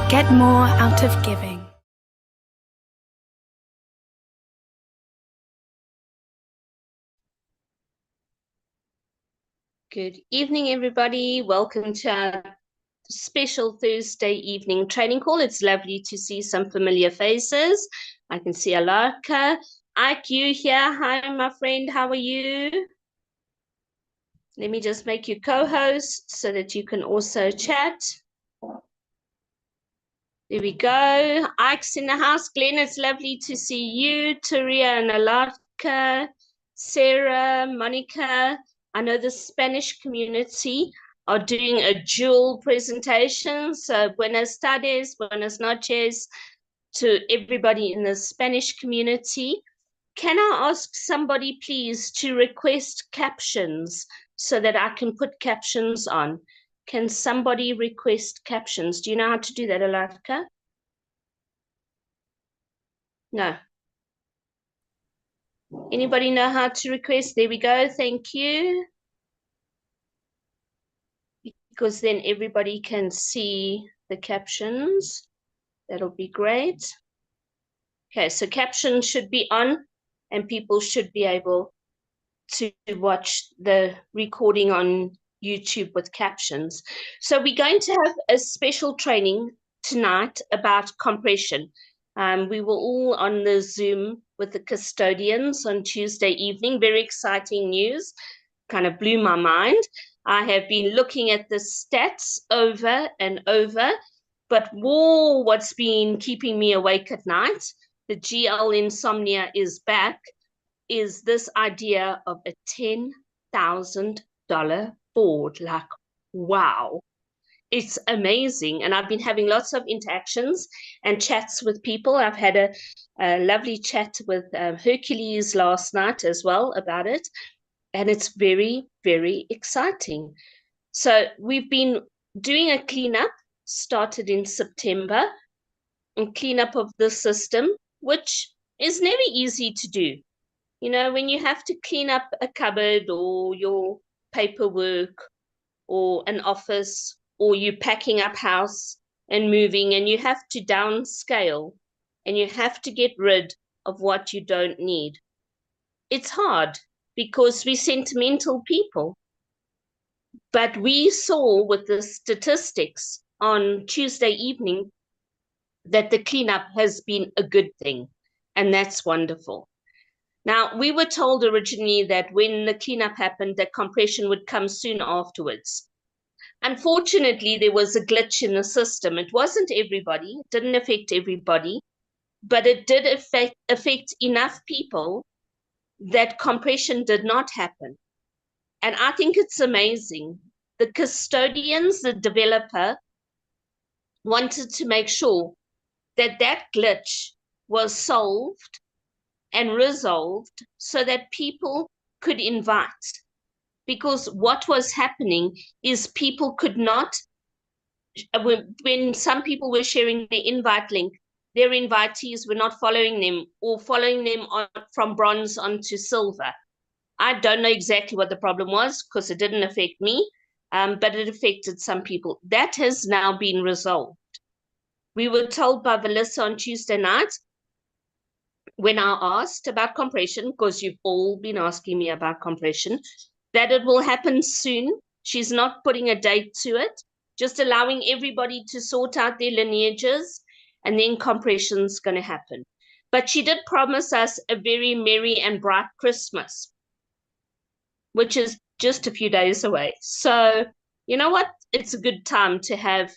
Get more out of giving. Good evening, everybody. Welcome to our special Thursday evening training call. It's lovely to see some familiar faces. I can see Alarka. Ike, you here. Hi, my friend. How are you? Let me just make you co-host so that you can also chat. There we go. Ike's in the house. Glenn, it's lovely to see you. Taria and Alarka, Sarah, Monica. I know the Spanish community are doing a dual presentation. So buenas tardes, buenas noches to everybody in the Spanish community. Can I ask somebody, please, to request captions so that I can put captions on? Can somebody request captions? Do you know how to do that, Alarka? No. Anybody know how to request? There we go. Thank you. Because then everybody can see the captions. That'll be great. Okay, so captions should be on and people should be able to watch the recording on YouTube with captions. So we're going to have a special training tonight about compression. We were all on the Zoom with the custodians on Tuesday evening. Very exciting news, kind of blew my mind. I have been looking at the stats over and over, but whoa, what's been keeping me awake at night, the GL insomnia is back, is this idea of a $10,000 board. Like, wow, it's amazing. And I've been having lots of interactions and chats with people. I've had a lovely chat with Hercules last night as well about it. And it's very, very exciting. So we've been doing a cleanup, started in September, and cleanup of the system, which is never easy to do. You know, when you have to clean up a cupboard or your paperwork or an office, or you're packing up house and moving, and you have to downscale and you have to get rid of what you don't need. It's hard because we're sentimental people. But we saw with the statistics on Tuesday evening that the cleanup has been a good thing, and that's wonderful. Now, we were told originally that when the cleanup happened, that compression would come soon afterwards. Unfortunately, there was a glitch in the system. It wasn't everybody, it didn't affect everybody, but it did affect enough people that compression did not happen. And I think it's amazing. The custodians, the developer, wanted to make sure that that glitch was solved and resolved so that people could invite. Because what was happening is people could not, when some people were sharing the invite link, their invitees were not following them or following them from bronze onto silver. I don't know exactly what the problem was because it didn't affect me, but it affected some people. That has now been resolved. We were told by Melissa on Tuesday night, when I asked about compression, because you've all been asking me about compression, that it will happen soon. She's not putting a date to it, just allowing everybody to sort out their lineages, and then compression's going to happen. But she did promise us a very merry and bright Christmas, which is just a few days away. So, you know what? It's a good time to have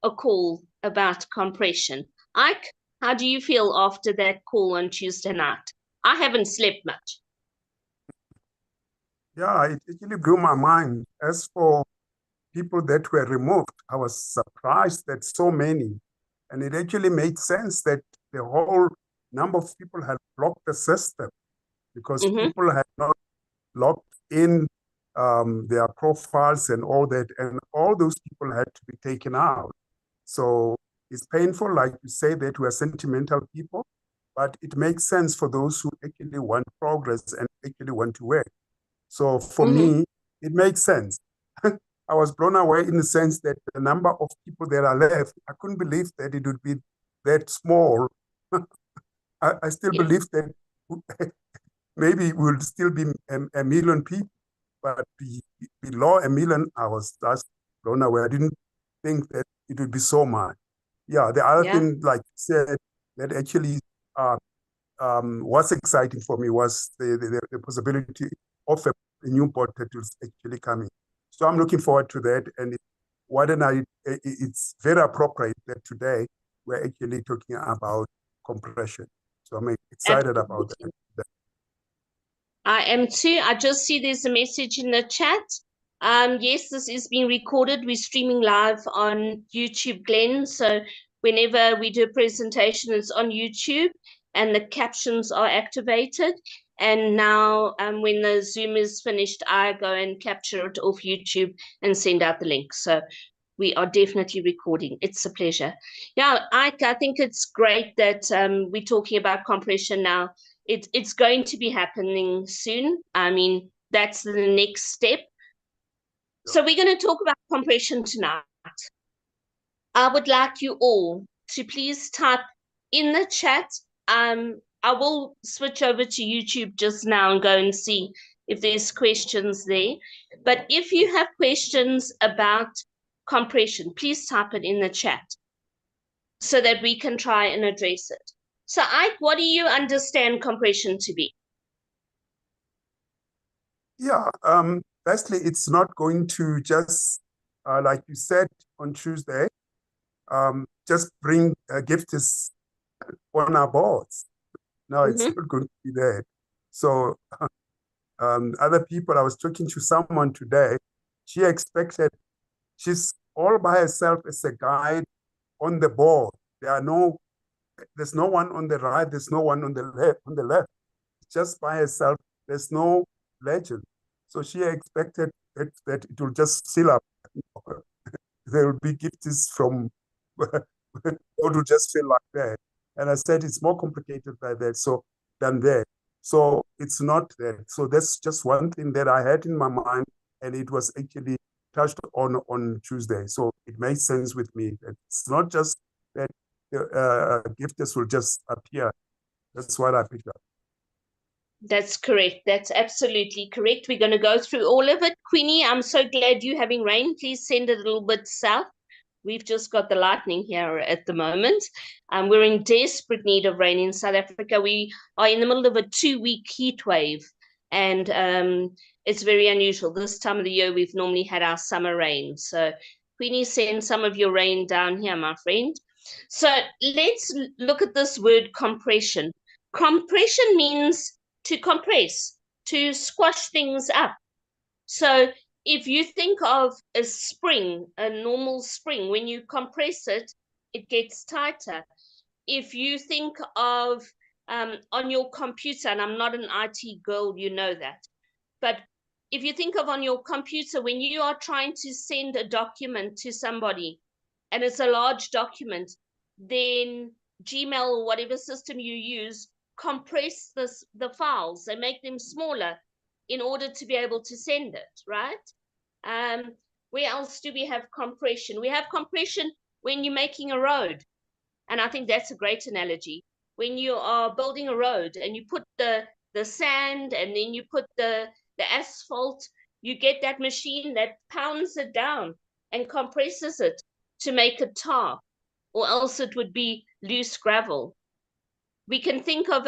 a call about compression. Ike, how do you feel after that call on Tuesday night? I haven't slept much. Yeah, it actually blew my mind. As for people that were removed, I was surprised that so many. And it actually made sense that the whole number of people had blocked the system because people had not logged in their profiles and all that. And all those people had to be taken out. So it's painful, like you say, that we are sentimental people, but it makes sense for those who actually want progress and actually want to work. So for me, it makes sense. I I was blown away in the sense that the number of people that are left, I couldn't believe that it would be that small. I still Yeah. believe that maybe we'll still be a million people, but below a million, I was just blown away. I didn't think that it would be so much. Yeah, the other Yeah. thing, like you said, that actually was exciting for me was the possibility of a new board that is actually coming. So I'm looking forward to that. And it's very appropriate that today we're actually talking about compression. So I'm excited about Absolutely. that. I am too. I just see there's a message in the chat. Yes, this is being recorded. We're streaming live on YouTube, Glenn. So whenever we do a presentation, it's on YouTube and the captions are activated. And now when the Zoom is finished, I go and capture it off YouTube and send out the link. So we are definitely recording. It's a pleasure. Yeah, I think it's great that we're talking about compression now. It's going to be happening soon. I mean, that's the next step. So we're going to talk about compression tonight. I would like you all to please type in the chat. I will switch over to YouTube just now and go and see if there's questions there. But if you have questions about compression, please type it in the chat so that we can try and address it. So, Ike, what do you understand compression to be? Yeah, firstly, it's not going to just, like you said on Tuesday, just bring gifts on our boards. No, it's not going to be that. So other people, I was talking to someone today, she's all by herself as a guide on the board. There's no one on the right, there's no one on the left, just by herself. There's no legend. So she expected that it will just fill up. There will be gifts from what will just feel like that. And I said it's more complicated than that. So it's not that. So that's just one thing that I had in my mind, and it was actually touched on Tuesday. So it made sense with me. It's not just that gifts will just appear. That's what I picked up. That's correct. That's absolutely correct. We're going to go through all of it. Queenie, I'm so glad you're having rain. Please send it a little bit south. We've just got the lightning here at the moment. We're in desperate need of rain in South Africa. We are in the middle of a 2-week heat wave, and it's very unusual. This time of the year, we've normally had our summer rain. So, Queenie, send some of your rain down here, my friend. So, let's look at this word compression. Compression means to compress, to squash things up. So if you think of a spring, a normal spring, when you compress it, it gets tighter. If you think of on your computer, and I'm not an IT girl, you know that, but if you think of on your computer, when you are trying to send a document to somebody and it's a large document, then Gmail or whatever system you use compress the files and make them smaller in order to be able to send it, right? Where else do we have compression? We have compression when you're making a road. And I think that's a great analogy. When you are building a road and you put the sand and then you put the asphalt, you get that machine that pounds it down and compresses it to make it tar, or else it would be loose gravel. We can think of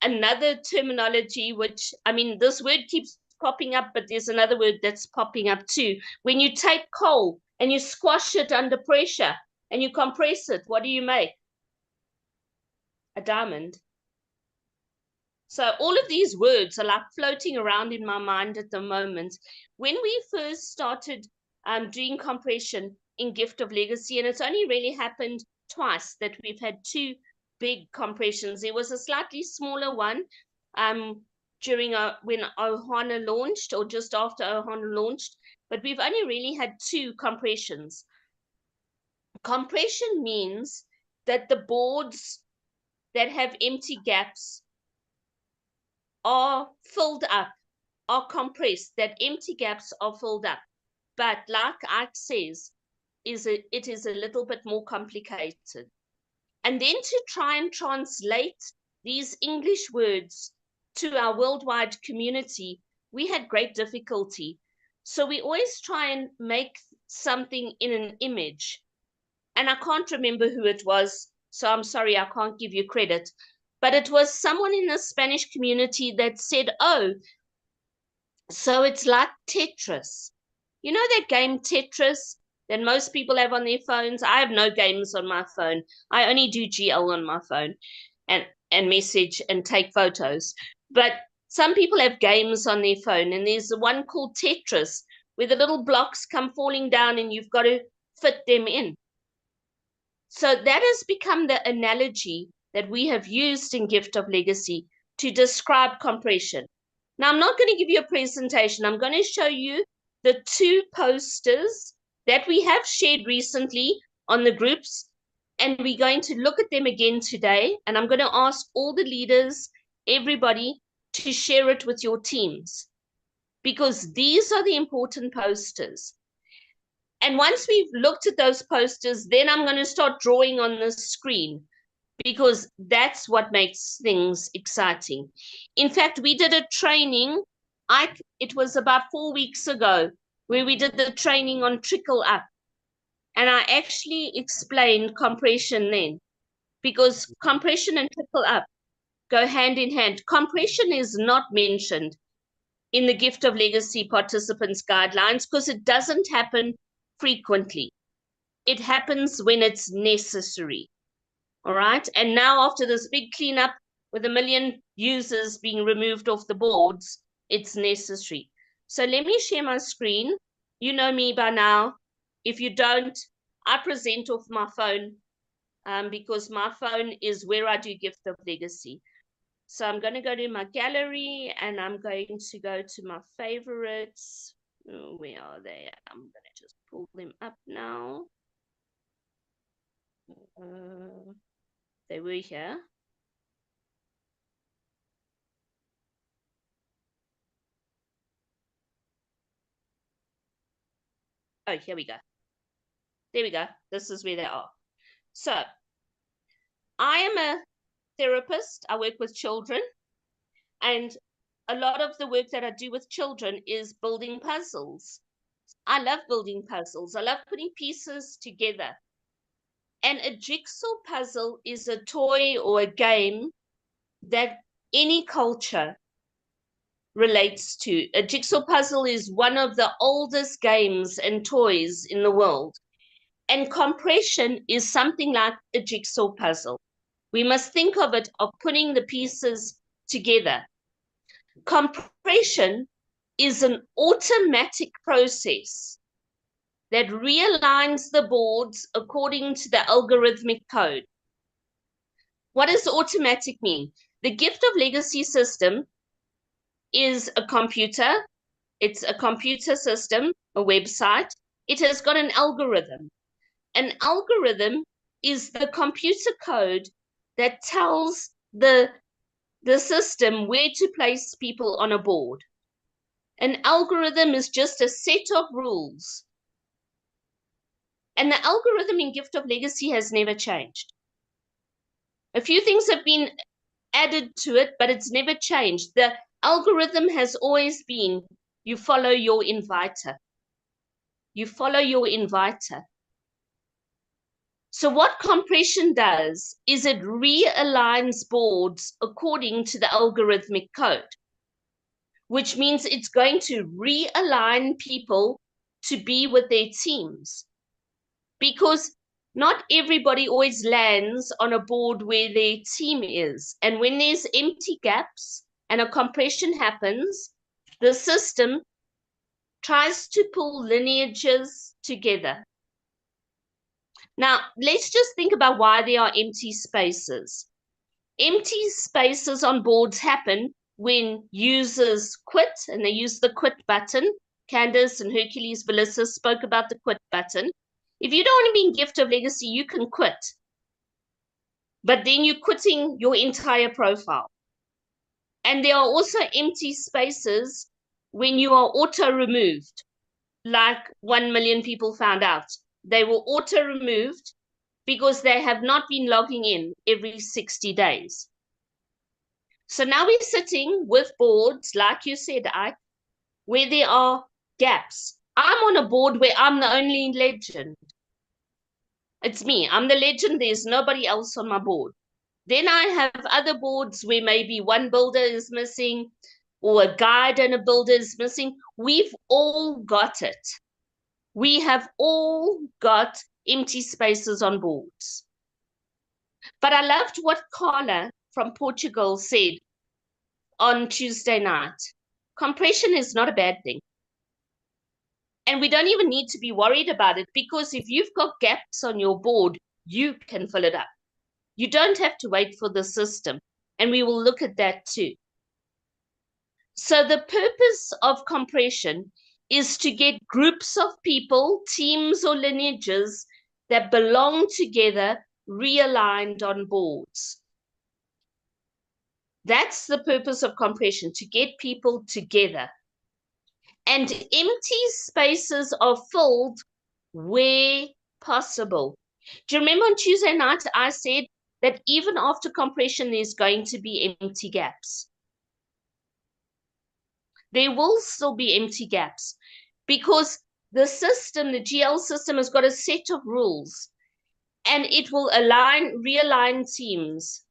another terminology, which, I mean, this word keeps popping up, but there's another word that's popping up too. When you take coal and you squash it under pressure and you compress it, what do you make? A diamond. So all of these words are like floating around in my mind at the moment. When we first started doing compression in Gift of Legacy, and it's only really happened twice that we've had two big compressions. There was a slightly smaller one during when Ohana launched, or just after Ohana launched, but we've only really had two compressions. Compression means that the boards that have empty gaps are filled up, are compressed, that empty gaps are filled up. But like Ike says, it is a little bit more complicated. And then to try and translate these English words to our worldwide community, we had great difficulty. So we always try and make something in an image. And I can't remember who it was, so I'm sorry, I can't give you credit. But it was someone in the Spanish community that said, oh, so it's like Tetris. You know that game Tetris that most people have on their phones? I have no games on my phone. I only do GL on my phone and message and take photos. But some people have games on their phone, and there's the one called Tetris where the little blocks come falling down and you've got to fit them in. So that has become the analogy that we have used in Gift of Legacy to describe compression. Now, I'm not going to give you a presentation. I'm going to show you the two posters that we have shared recently on the groups, and we're going to look at them again today. And I'm going to ask all the leaders, everybody, to share it with your teams, because these are the important posters. And once we've looked at those posters, then I'm going to start drawing on the screen, because that's what makes things exciting. In fact, we did a training, it was about 4 weeks ago, where we did the training on Trickle Up. And I actually explained compression then, because compression and Trickle Up go hand in hand. Compression is not mentioned in the Gift of Legacy participants guidelines because it doesn't happen frequently. It happens when it's necessary. All right. And now after this big cleanup with 1 million users being removed off the boards, it's necessary. So let me share my screen. You know me by now. If you don't, I present off my phone because my phone is where I do Gift of Legacy. So I'm going to go to my gallery and I'm going to go to my favorites. Oh, where are they? I'm going to just pull them up now. They were here. Oh, here we go. There we go. This is where they are. So I am a therapist. I work with children. And a lot of the work that I do with children is building puzzles. I love building puzzles. I love putting pieces together. And a jigsaw puzzle is a toy or a game that any culture relates to. A jigsaw puzzle is one of the oldest games and toys in the world. And compression is something like a jigsaw puzzle. We must think of it of putting the pieces together. Compression is an automatic process that realigns the boards according to the algorithmic code. What does automatic mean? The Gift of Legacy system is a computer. It's a computer system, a website. It has got an algorithm. An algorithm is the computer code that tells the system where to place people on a board. An algorithm is just a set of rules. And the algorithm in Gift of Legacy has never changed. A few things have been added to it, but it's never changed. The algorithm has always been, you follow your inviter. You follow your inviter. So what compression does is it realigns boards according to the algorithmic code, which means it's going to realign people to be with their teams, because not everybody always lands on a board where their team is. And when there's empty gaps and a compression happens, the system tries to pull lineages together. Now, let's just think about why there are empty spaces. Empty spaces on boards happen when users quit, and they use the quit button. Candace and Hercules Velissa spoke about the quit button. If you don't want to be in Gift of Legacy, you can quit. But then you're quitting your entire profile. And there are also empty spaces when you are auto-removed. like 1 million people found out. They were auto-removed because they have not been logging in every 60 days. So now we're sitting with boards, like you said, Ike, where there are gaps. I'm on a board where I'm the only legend. It's me. I'm the legend. There's nobody else on my board. Then I have other boards where maybe one builder is missing or a guide and a builder is missing. We've all got it. We have all got empty spaces on boards. But I loved what Carla from Portugal said on Tuesday night. Compression is not a bad thing. And we don't even need to be worried about it, because if you've got gaps on your board, you can fill it up. You don't have to wait for the system. And we will look at that too. So the purpose of compression is to get groups of people, teams or lineages that belong together realigned on boards. That's the purpose of compression, to get people together. And empty spaces are filled where possible. Do you remember on Tuesday night I said that even after compression there's going to be empty gaps? There will still be empty gaps because the system, the GL system, has got a set of rules, and it will realign teams.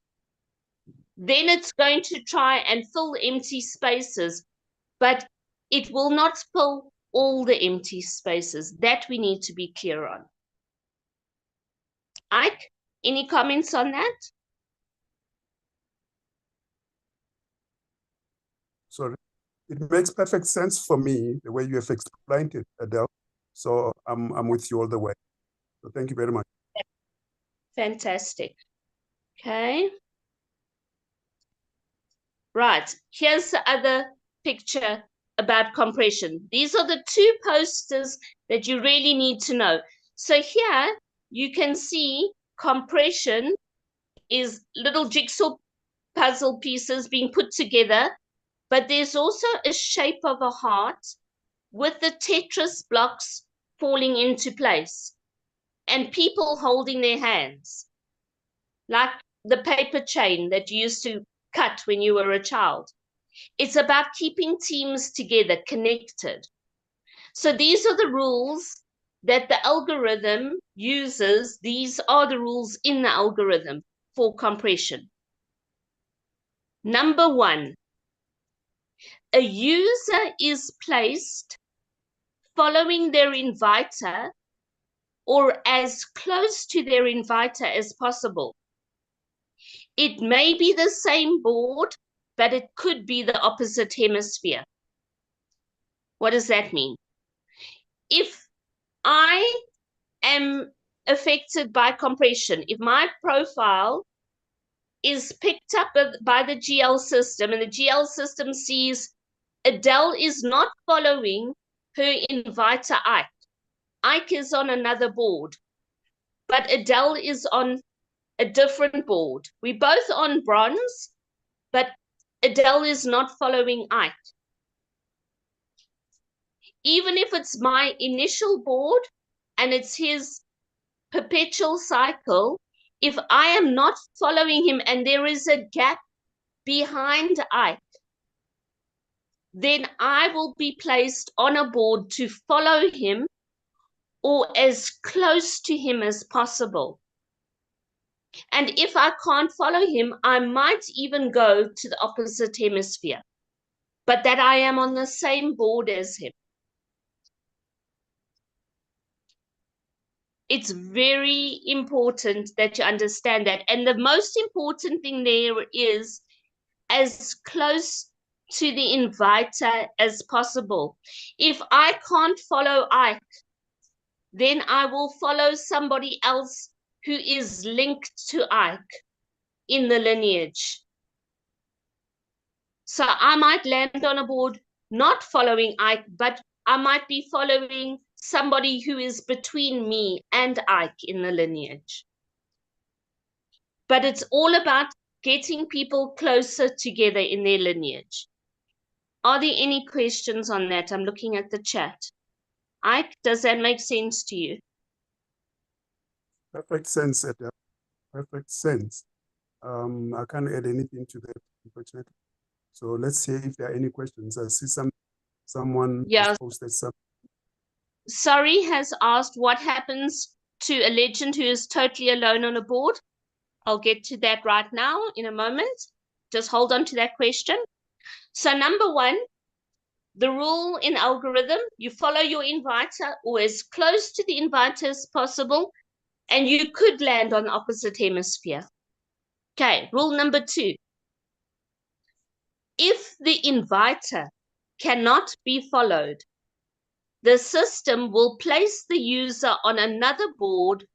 Then it's going to try and fill empty spaces, but it will not fill all the empty spaces. That we need to be clear on. Ike, any comments on that? Sorry. It makes perfect sense for me, the way you have explained it, Adele. So I'm with you all the way. So thank you very much. Fantastic. Okay. Right, here's the other picture about compression. These are the two posters that you really need to know. So here you can see compression is little jigsaw puzzle pieces being put together, but there's also a shape of a heart with the Tetris blocks falling into place and people holding their hands, like the paper chain that you used to cut when you were a child. It's about keeping teams together, connected. So these are the rules that the algorithm uses. These are the rules in the algorithm for compression. Number 1, a user is placed following their inviter or as close to their inviter as possible. It may be the same board, but it could be the opposite hemisphere. What does that mean? If I am affected by compression, if my profile is picked up by the GL system and the GL system sees Adele is not following her inviter Ike. Ike is on another board, but Adele is on a different board. We're both on bronze, but Adele is not following Ike. Even if it's my initial board and it's his perpetual cycle, if I am not following him and there is a gap behind Ike, then I will be placed on a board to follow him or as close to him as possible. And if I can't follow him, I might even go to the opposite hemisphere, but that I am on the same board as him. It's very important that you understand that. And the most important thing there is as close to the inviter as possible. If I can't follow Ike, then I will follow somebody else who is linked to Ike in the lineage. So I might land on a board not following Ike, but I might be following somebody who is between me and Ike in the lineage. But it's all about getting people closer together in their lineage. Are there any questions on that? I'm looking at the chat. Ike, does that make sense to you? Perfect sense, Adele. Perfect sense. I can't add anything to that, unfortunately. So let's see if there are any questions. I see someone Yeah. has posted some. Sorry has asked what happens to a legend who is totally alone on a board. I'll get to that right now in a moment. Just hold on to that question. So number one, the rule in algorithm, you follow your inviter or as close to the inviter as possible, and you could land on the opposite hemisphere. Okay, rule number two. If the inviter cannot be followed, the system will place the user on another board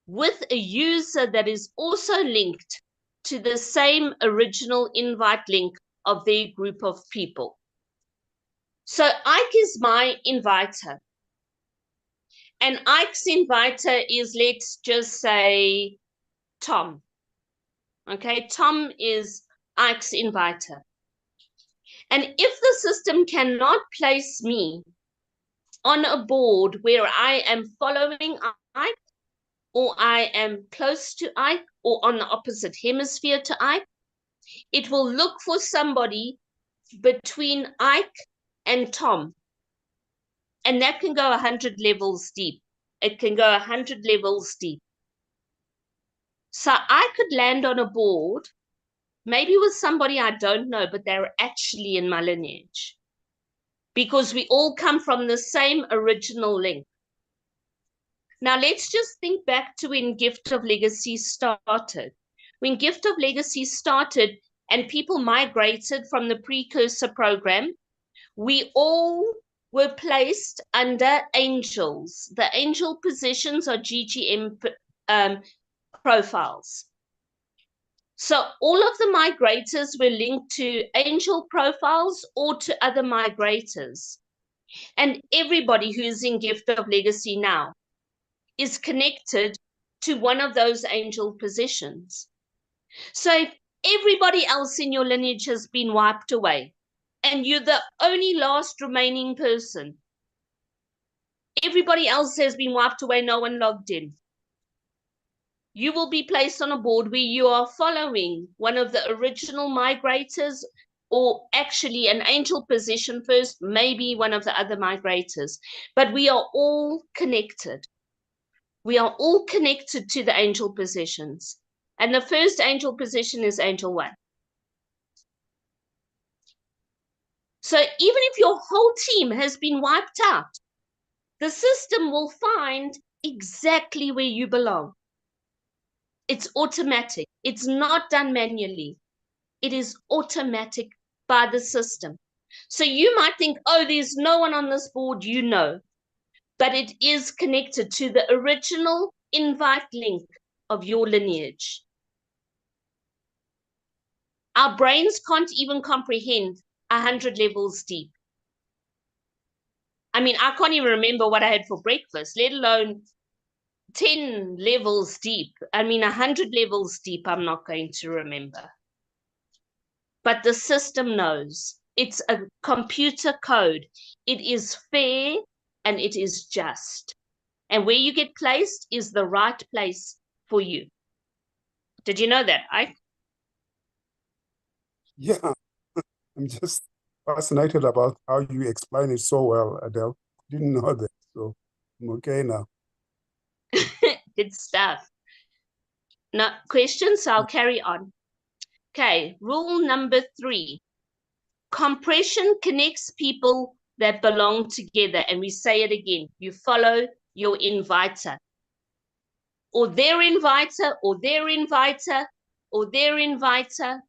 with a user that is also linked to the same original invite link of their group of people. So Ike is my inviter. And Ike's inviter is, let's just say, Tom. Okay, Tom is Ike's inviter. And if the system cannot place me on a board where I am following Ike, or I am close to Ike, or on the opposite hemisphere to Ike, it will look for somebody between Ike and Tom. And that can go 100 levels deep. It can go 100 levels deep. So I could land on a board, maybe with somebody I don't know, but they're actually in my lineage, because we all come from the same original link. Now, let's just think back to when Gift of Legacy started. When Gift of Legacy started and people migrated from the precursor program, we all were placed under angels. The angel positions are GGM profiles. So all of the migrators were linked to angel profiles or to other migrators. And everybody who is in Gift of Legacy now is connected to one of those angel positions. So if everybody else in your lineage has been wiped away, and you're the only last remaining person, everybody else has been wiped away, no one logged in, you will be placed on a board where you are following one of the original migrators, or actually an angel position first, maybe one of the other migrators. But we are all connected. We are all connected to the angel positions. And the first angel position is angel 1. So even if your whole team has been wiped out, the system will find exactly where you belong. It's automatic. It's not done manually. It is automatic by the system. So you might think, oh, there's no one on this board, you know, but it is connected to the original invite link of your lineage. Our brains can't even comprehend 100 levels deep. I mean, I can't even remember what I had for breakfast, let alone 10 levels deep. I mean, 100 levels deep, I'm not going to remember. But the system knows. It's a computer code. It is fair and it is just. And where you get placed is the right place for you. Did you know that, Ike? Yeah, I'm just fascinated about how you explain it so well, Adele. Didn't know that, so I'm okay now. Good stuff. No questions, so I'll carry on. Okay, rule number 3. Compression connects people that belong together. And we say it again, you follow your inviter. Or their inviter, or their inviter, or their inviter.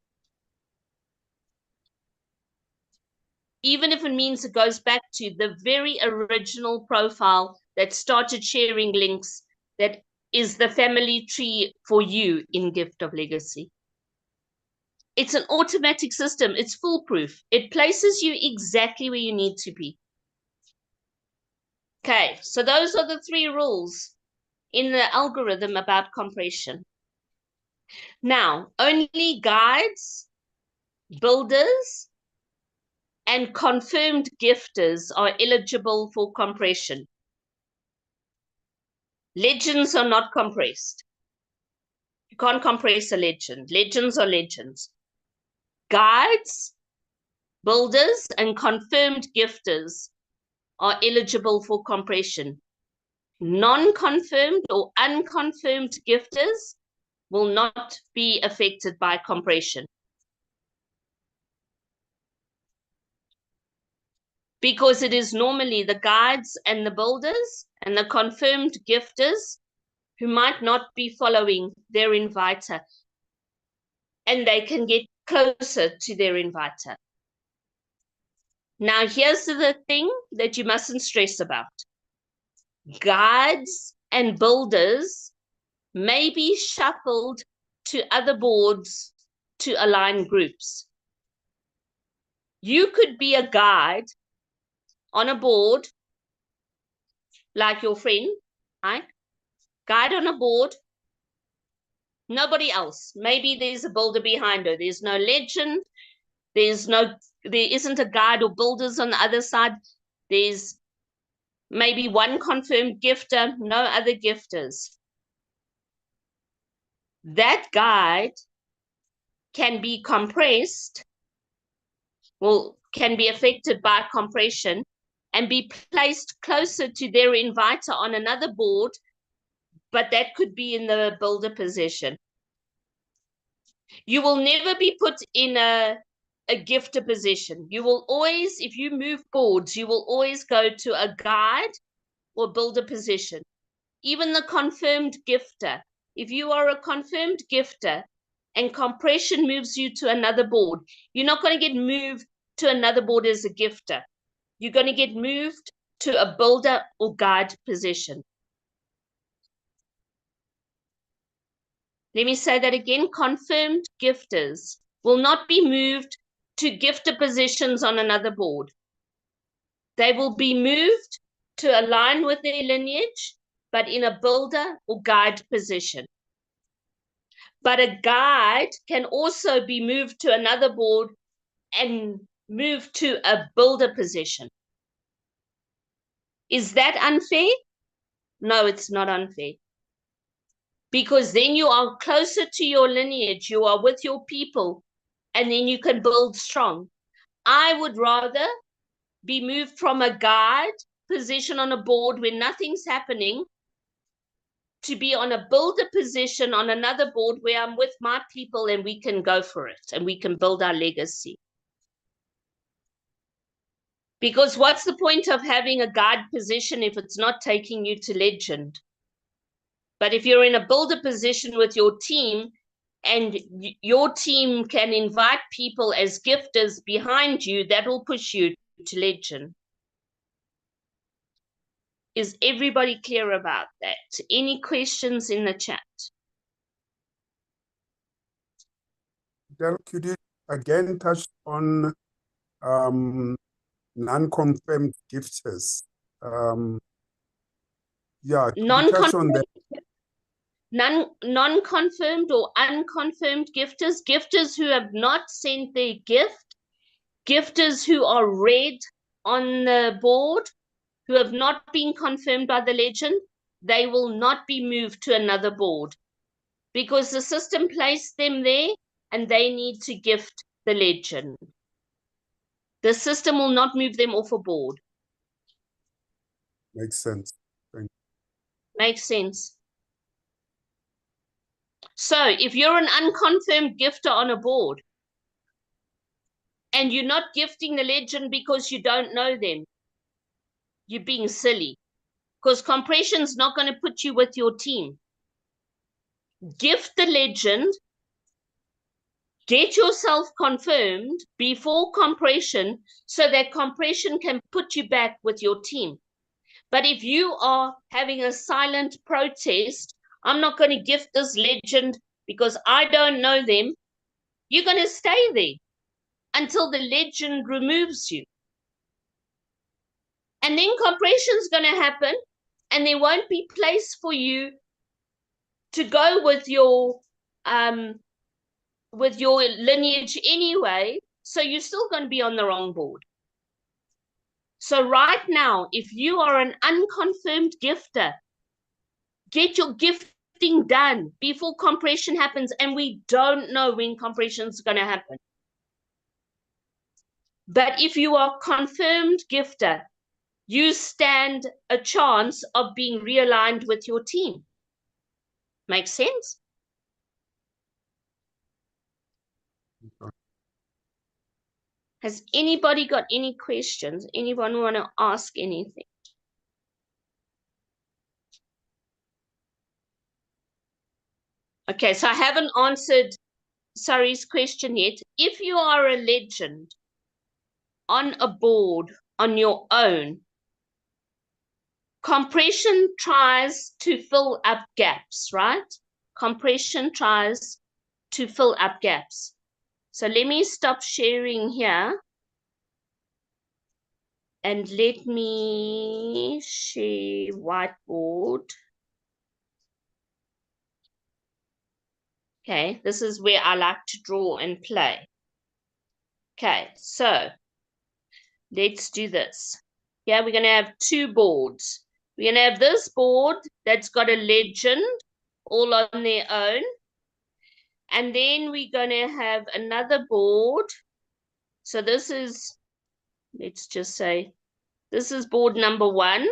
Even if it means it goes back to the very original profile that started sharing links, that is the family tree for you in Gift of Legacy. It's an automatic system. It's foolproof. It places you exactly where you need to be. Okay, so those are the 3 rules in the algorithm about compression. Now, only guides, builders, and confirmed gifters are eligible for compression. Legends are not compressed. You can't compress a legend. Legends are legends. Guides, builders, and confirmed gifters are eligible for compression. Non-confirmed or unconfirmed gifters will not be affected by compression. Because it is normally the guides and the builders and the confirmed gifters who might not be following their inviter, and they can get closer to their inviter. Now, here's the thing that you mustn't stress about. Guides and builders may be shuffled to other boards to align groups. You could be a guide on a board, like your friend, right? Guide on a board, nobody else. Maybe there's a builder behind her. There's no legend. There isn't a guide or builders on the other side. There's maybe one confirmed gifter, no other gifters. That guide can be compressed, can be affected by compression and be placed closer to their inviter on another board, but that could be in the builder position. You will never be put in a gifter position. You will always, if you move boards, you will always go to a guide or builder position. Even the confirmed gifter. If you are a confirmed gifter and compression moves you to another board, you're not going to get moved to another board as a gifter. You're going to get moved to a builder or guide position. Let me say that again. Confirmed gifters will not be moved to gifter positions on another board. They will be moved to align with their lineage, but in a builder or guide position. But a guide can also be moved to another board and moved to a builder position. Is that unfair? No, it's not unfair. Because then you are closer to your lineage, you are with your people, and then you can build strong. I would rather be moved from a guide position on a board where nothing's happening to be on a builder position on another board where I'm with my people and we can go for it and we can build our legacy. Because what's the point of having a guide position if it's not taking you to legend? But if you're in a builder position with your team and your team can invite people as gifters behind you, that will push you to legend. Is everybody clear about that? Any questions in the chat? Del, could you again touch on non-confirmed gifters? Yeah, could you touch on that? Non-confirmed or unconfirmed gifters, gifters who have not sent their gift, gifters who are red on the board, who have not been confirmed by the legend, they will not be moved to another board because the system placed them there and they need to gift the legend. The system will not move them off a board. Makes sense. Thank you. Makes sense. So if you're an unconfirmed gifter on a board and you're not gifting the legend because you don't know them, you're being silly, because compression's not going to put you with your team. Gift the legend, get yourself confirmed before compression so that compression can put you back with your team. But if you are having a silent protest, I'm not going to gift this legend because I don't know them, you're going to stay there until the legend removes you. And then compression's going to happen and there won't be place for you to go with your lineage anyway, so you're still going to be on the wrong board. So right now, if you are an unconfirmed gifter, get your gifting done before compression happens, and we don't know when compression is going to happen. But if you are confirmed gifter, you stand a chance of being realigned with your team. Makes sense? Has anybody got any questions? Anyone want to ask anything? Okay, so I haven't answered Sari's question yet. If you are a legend on a board on your own, compression tries to fill up gaps, right? Compression tries to fill up gaps. So let me stop sharing here. And let me share whiteboard. Okay, this is where I like to draw and play. Okay, so let's do this. Yeah, we're going to have two boards. We're going to have this board that's got a legend all on their own. And then we're going to have another board. So this is, let's just say, this is board number 1.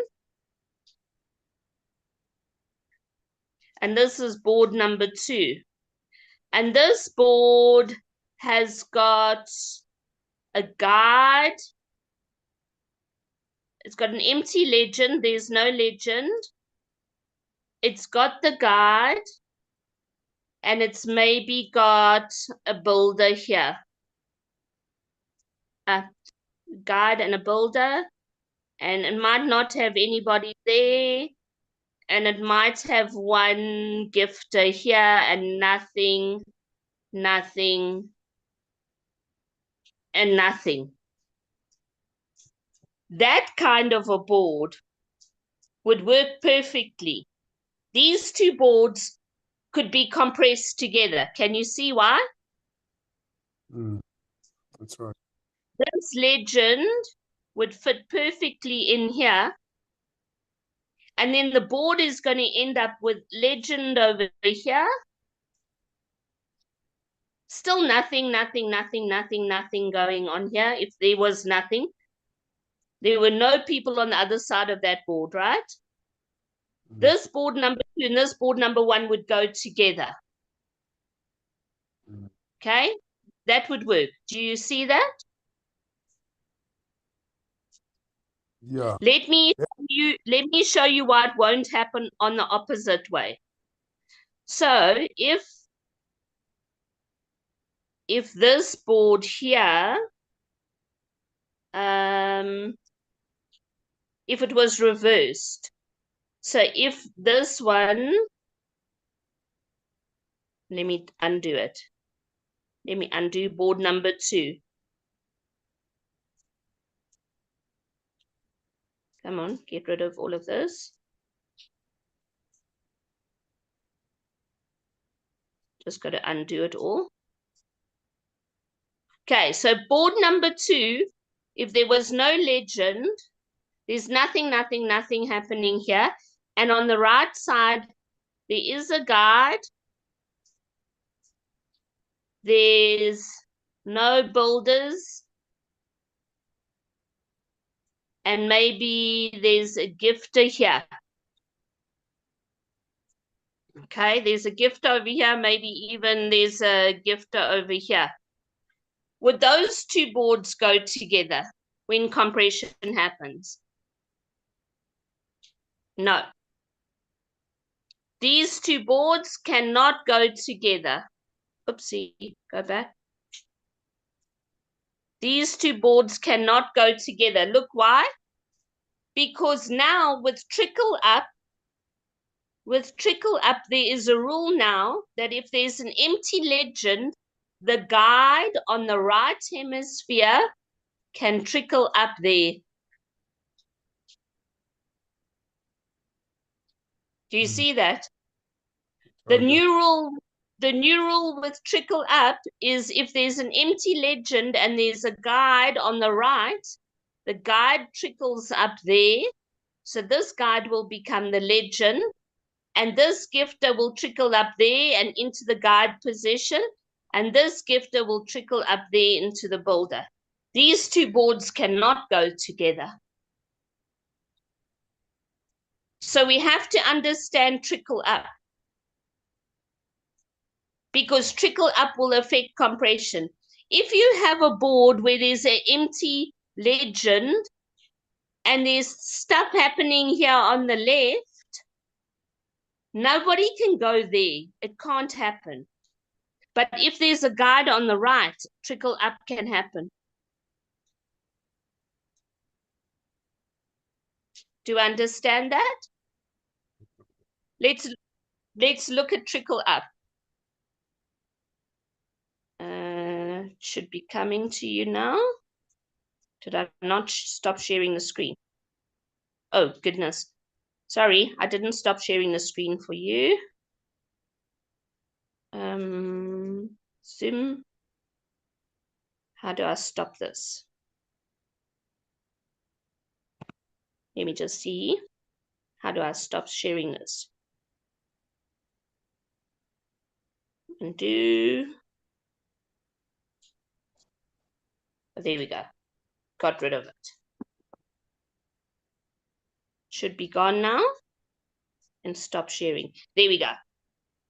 And this is board number 2. And this board has got a guide. It's got an empty legend. There's no legend. It's got the guide. And it's maybe got a builder here. A guide and a builder. And it might not have anybody there. And it might have one gifter here and nothing, nothing, and nothing. That kind of a board would work perfectly. These two boards could be compressed together. Can you see why? That's right. This legend would fit perfectly in here. And then the board is going to end up with legend over here. Still nothing, nothing, nothing, nothing, nothing going on here. If there was nothing, there were no people on the other side of that board, right? This board number 2 and this board number 1 would go together. Okay, that would work. Do you see that? Yeah. Let me show you why it won't happen on the opposite way. So if this board here, if it was reversed, so if this one, let me undo it. Let me undo board number 2. Come on, get rid of all of this. Just got to undo it all. Okay, so board number 2, if there was no legend, there's nothing, nothing, nothing happening here. And on the right side, there is a guide. There's no builders. And maybe there's a gifter here. Okay, there's a gifter over here. Maybe even there's a gifter over here. Would those two boards go together when compression happens? No. These two boards cannot go together. Oopsie, go back. These two boards cannot go together. Look why? Because now with trickle up, there is a rule now that if there's an empty legend, the guide on the right hemisphere can trickle up there. Do you see that? The new rule with trickle up is if there's an empty legend and there's a guide on the right, the guide trickles up there. So this guide will become the legend, and this gifter will trickle up there and into the guide position, and this gifter will trickle up there into the builder. These two boards cannot go together. So we have to understand trickle up, because trickle up will affect compression. If you have a board where there's an empty legend and there's stuff happening here on the left, nobody can go there. It can't happen. But if there's a guide on the right, trickle up can happen. Do you understand that? Let's look at trickle up. It should be coming to you now. Did I not stop sharing the screen? Oh, goodness. Sorry, I didn't stop sharing the screen for you. Zoom. How do I stop this? Let me just see. How do I stop sharing this? Undo. There we go. Got rid of it. Should be gone now. And stop sharing. There we go.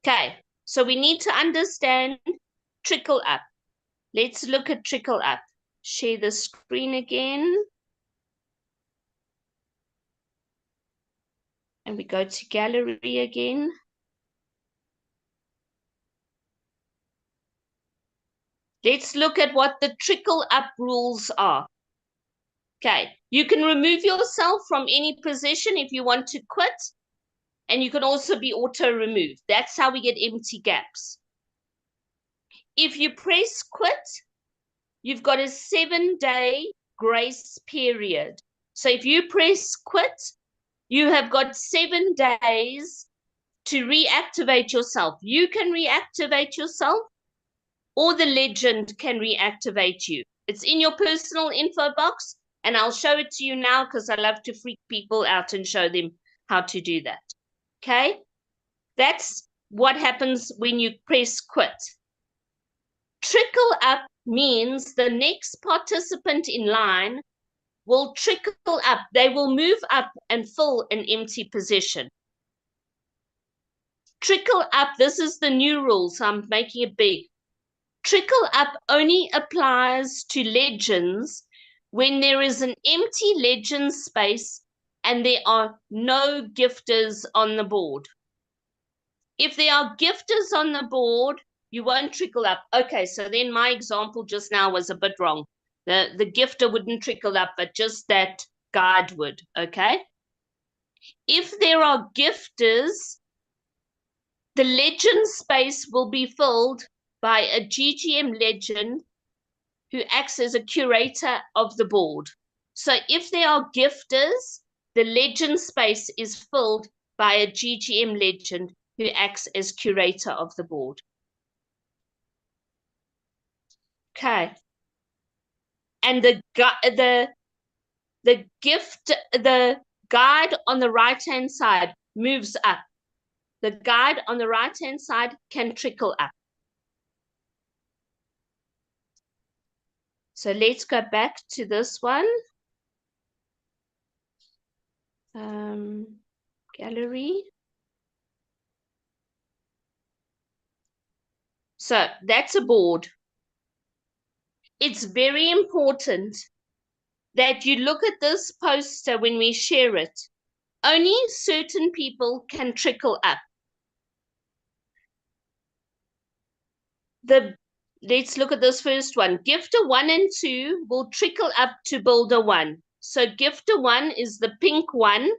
Okay, so we need to understand trickle up. Let's look at trickle up. Share the screen again. And we go to gallery again. Let's look at what the trickle up rules are. Okay, you can remove yourself from any position if you want to quit. And you can also be auto-removed. That's how we get empty gaps. If you press quit, you've got a 7-day grace period. So if you press quit, you have got 7 days to reactivate yourself. You can reactivate yourself, or the legend can reactivate you. It's in your personal info box, and I'll show it to you now because I love to freak people out and show them how to do that. Okay? That's what happens when you press quit. Trickle up means the next participant in line will trickle up. They will move up and fill an empty position. Trickle up, this is the new rule, so I'm making it big. Trickle up only applies to legends when there is an empty legend space and there are no gifters on the board. If there are gifters on the board, you won't trickle up. Okay, so then my example just now was a bit wrong. The gifter wouldn't trickle up, but just that guide would, okay? If there are gifters, the legend space will be filled by a GGM legend who acts as a curator of the board. So if there are gifters, the legend space is filled by a GGM legend who acts as curator of the board. Okay. And the guide on the right-hand side moves up. The guide on the right-hand side can trickle up. So let's go back to this one. Gallery. So that's a board. It's very important that you look at this poster when we share it. Only certain people can trickle up. Let's look at this first one. Gifter 1 and 2 will trickle up to builder 1. So gifter 1 is the pink one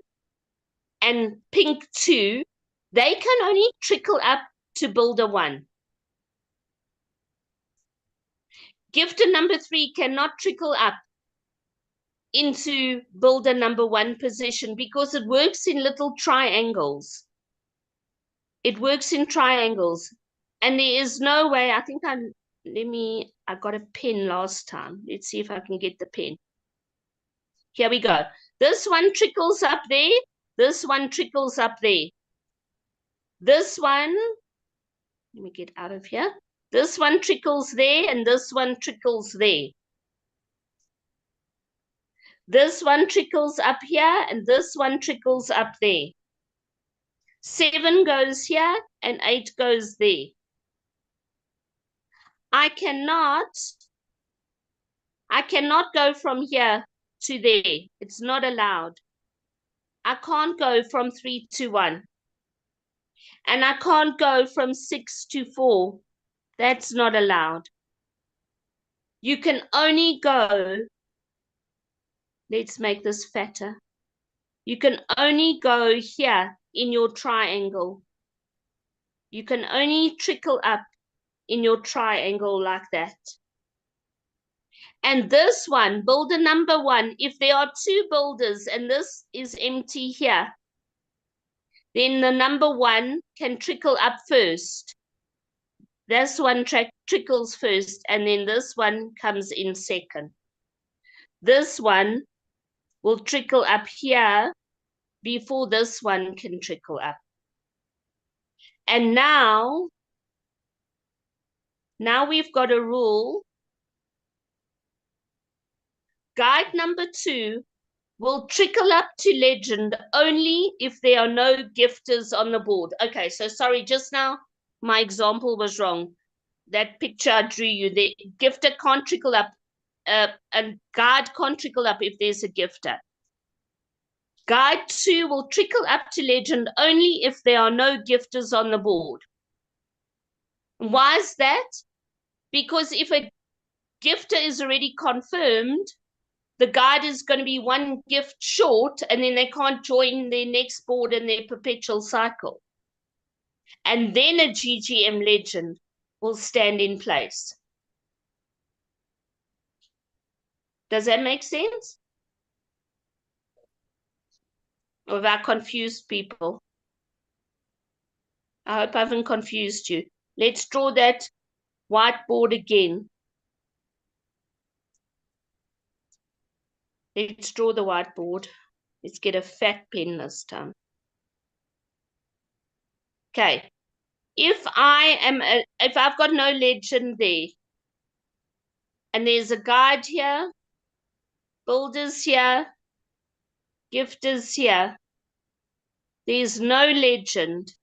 and pink 2. They can only trickle up to builder 1. Gifter number 3 cannot trickle up into builder number 1 position because it works in little triangles. It works in triangles. And there is no way, I think I got a pen last time. Let's see if I can get the pen. Here we go. This one trickles up there. This one trickles up there. This one, let me get out of here. This one trickles there and this one trickles there. This one trickles up here and this one trickles up there. 7 goes here and 8 goes there. I cannot go from here to there. It's not allowed. I can't go from 3 to 1. And I can't go from 6 to 4. That's not allowed. You can only go, let's make this fatter. You can only go here in your triangle. You can only trickle up in your triangle like that. And this one, builder number 1, if there are 2 builders and this is empty here, then the number 1 can trickle up first. This one trickles first, and then this one comes in second. This one will trickle up here before this one can trickle up. And now we've got a rule. Guide number 2 will trickle up to legend only if there are no gifters on the board. Okay, so sorry, just now my example was wrong. That picture I drew you, the gifter can't trickle up, and guide can't trickle up if there's a gifter. Guide 2 will trickle up to legend only if there are no gifters on the board. Why is that? Because if a gifter is already confirmed, the guide is going to be 1 gift short, and then they can't join their next board in their perpetual cycle. And then a GGM legend will stand in place. Does that make sense? Or have I confused people? I hope I haven't confused you. Let's draw that whiteboard again. Let's draw the whiteboard. Let's get a fat pen this time. Okay. If I've got no legend there, and there's a guide here, builders here, gifters here, there's no legend,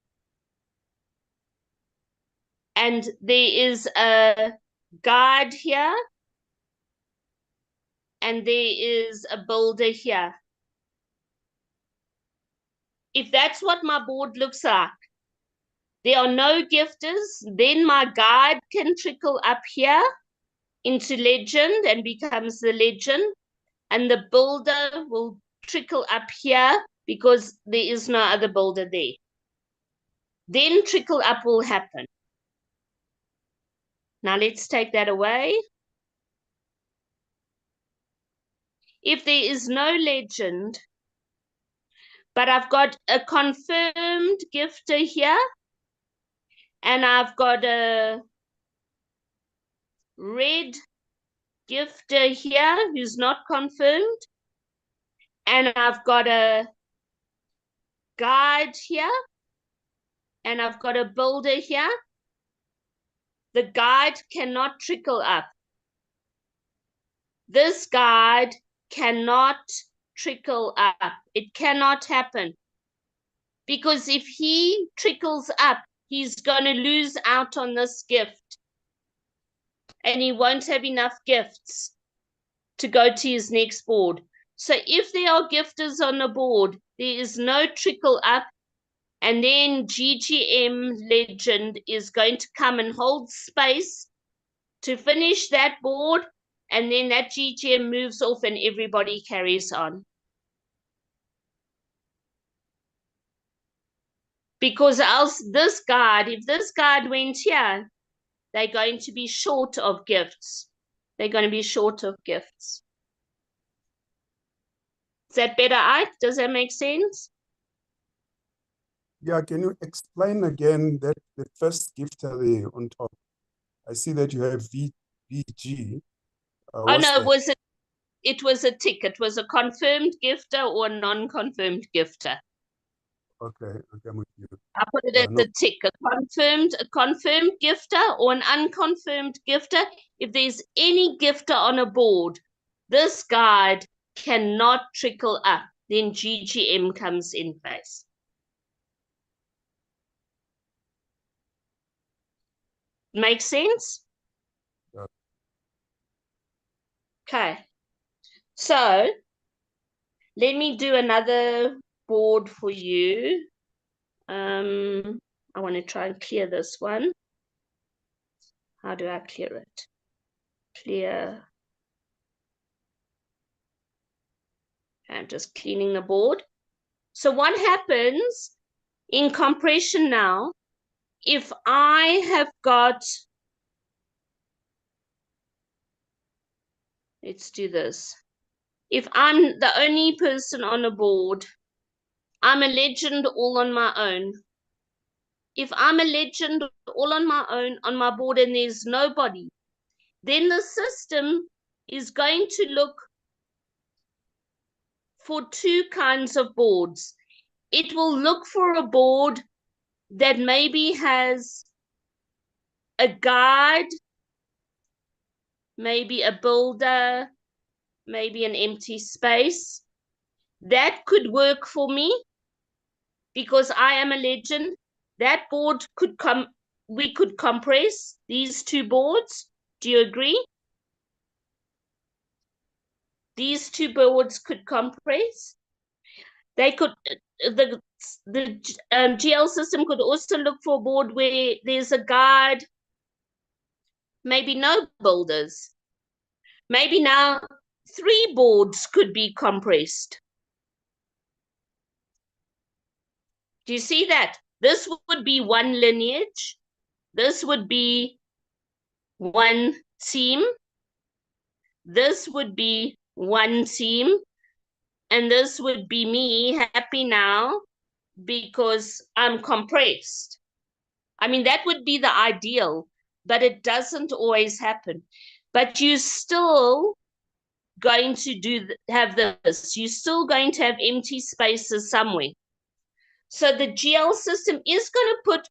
and there is a guide here, and there is a builder here. If that's what my board looks like, there are no gifters, then my guide can trickle up here into legend and becomes the legend, and the builder will trickle up here because there is no other builder there. Then trickle up will happen. Now let's take that away. If there is no legend, but I've got a confirmed gifter here, and I've got a red gifter here who's not confirmed, and I've got a guide here, and I've got a builder here, the guide cannot trickle up. This guide cannot trickle up. It cannot happen. Because if he trickles up, he's going to lose out on this gift. And he won't have enough gifts to go to his next board. So if there are gifters on the board, there is no trickle up, and then GGM legend is going to come and hold space to finish that board, and then that GGM moves off and everybody carries on. Because else this guide, if this guide went here, they're going to be short of gifts. They're going to be short of gifts. Is that better, Ike? Does that make sense? Yeah, can you explain again that the first gifter there on top? I see that you have VG. Oh no, it was a tick. It was a confirmed gifter or a non-confirmed gifter. Okay, I'm with you. I put it as No. a tick, a confirmed gifter or an unconfirmed gifter. If there's any gifter on a board, this guide cannot trickle up. Then GGM comes in place. Make sense? Yeah. Okay. So let me do another board for you. I want to try and clear this one. How do I clear it? Clear. I'm just cleaning the board. So what happens in compression now, if I have got, let's do this. If I'm the only person on a board, I'm a legend all on my own. If I'm a legend all on my own on my board and there's nobody, then the system is going to look for two kinds of boards. It will look for a board that maybe has a guide, maybe a builder, maybe an empty space. That could work for me because I am a legend. That board could come, we could compress these two boards. Do you agree? These two boards could compress. They could, the GL system could also look for a board where there's a guide, maybe no builders. Maybe now 3 boards could be compressed. Do you see that? This would be one lineage. This would be one team. This would be one team. And this would be me happy now because I'm compressed. I mean, that would be the ideal, but it doesn't always happen. But you're still going to have this. You're still going to have empty spaces somewhere. So the GL system is going to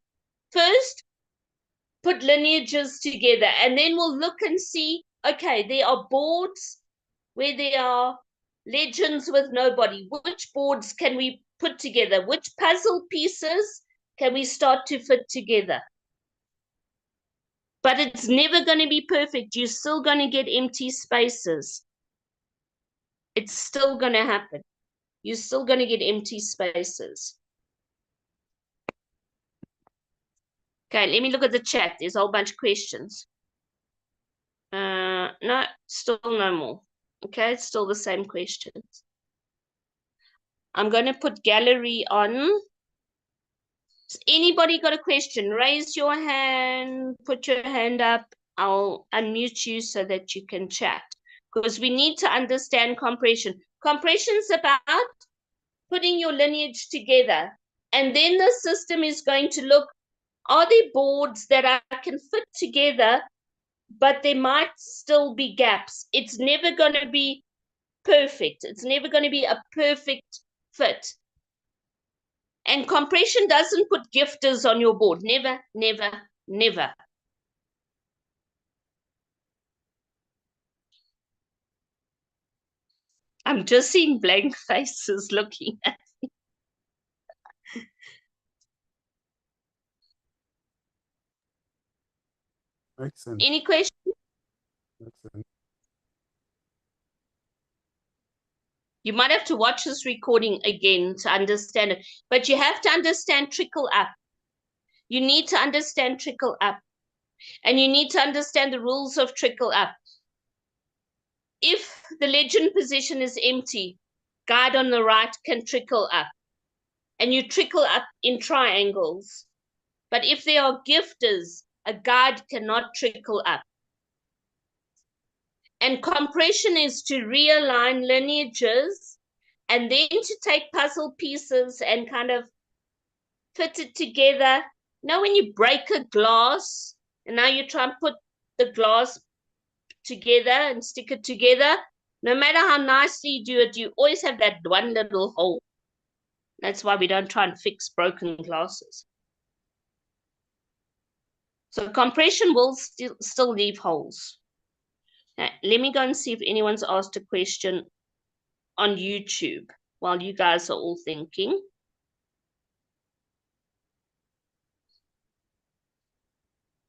put lineages together, and then we'll look and see, okay, there are boards where there are legends with nobody. Which boards can we put together? Which puzzle pieces can we start to fit together? But it's never going to be perfect. You're still going to get empty spaces. It's still going to happen. You're still going to get empty spaces. Okay, let me look at the chat. There's a whole bunch of questions. No, still no more. Okay, it's still the same questions. I'm going to put gallery on. Has anybody got a question? Raise your hand, put your hand up. I'll unmute you so that you can chat. Because we need to understand compression. Compression is about putting your lineage together. And then the system is going to look, are there boards that I can fit together, but there might still be gaps? It's never going to be perfect. It's never going to be a perfect fit. And compression doesn't put gifters on your board. Never, never, never. I'm just seeing blank faces looking at me. Makes sense. Any questions? Makes sense. You might have to watch this recording again to understand it. But you have to understand trickle up. You need to understand trickle up. And you need to understand the rules of trickle up. If the legend position is empty, guide on the right can trickle up. And you trickle up in triangles. But if there are gifters, a guide cannot trickle up. And compression is to realign lineages and then to take puzzle pieces and kind of fit it together. Now when you break a glass and now you try and put the glass together and stick it together, No matter how nicely you do it, you always have that one little hole. That's why we don't try and fix broken glasses. So compression will still leave holes. Now, let me go and see if anyone's asked a question on YouTube while you guys are all thinking.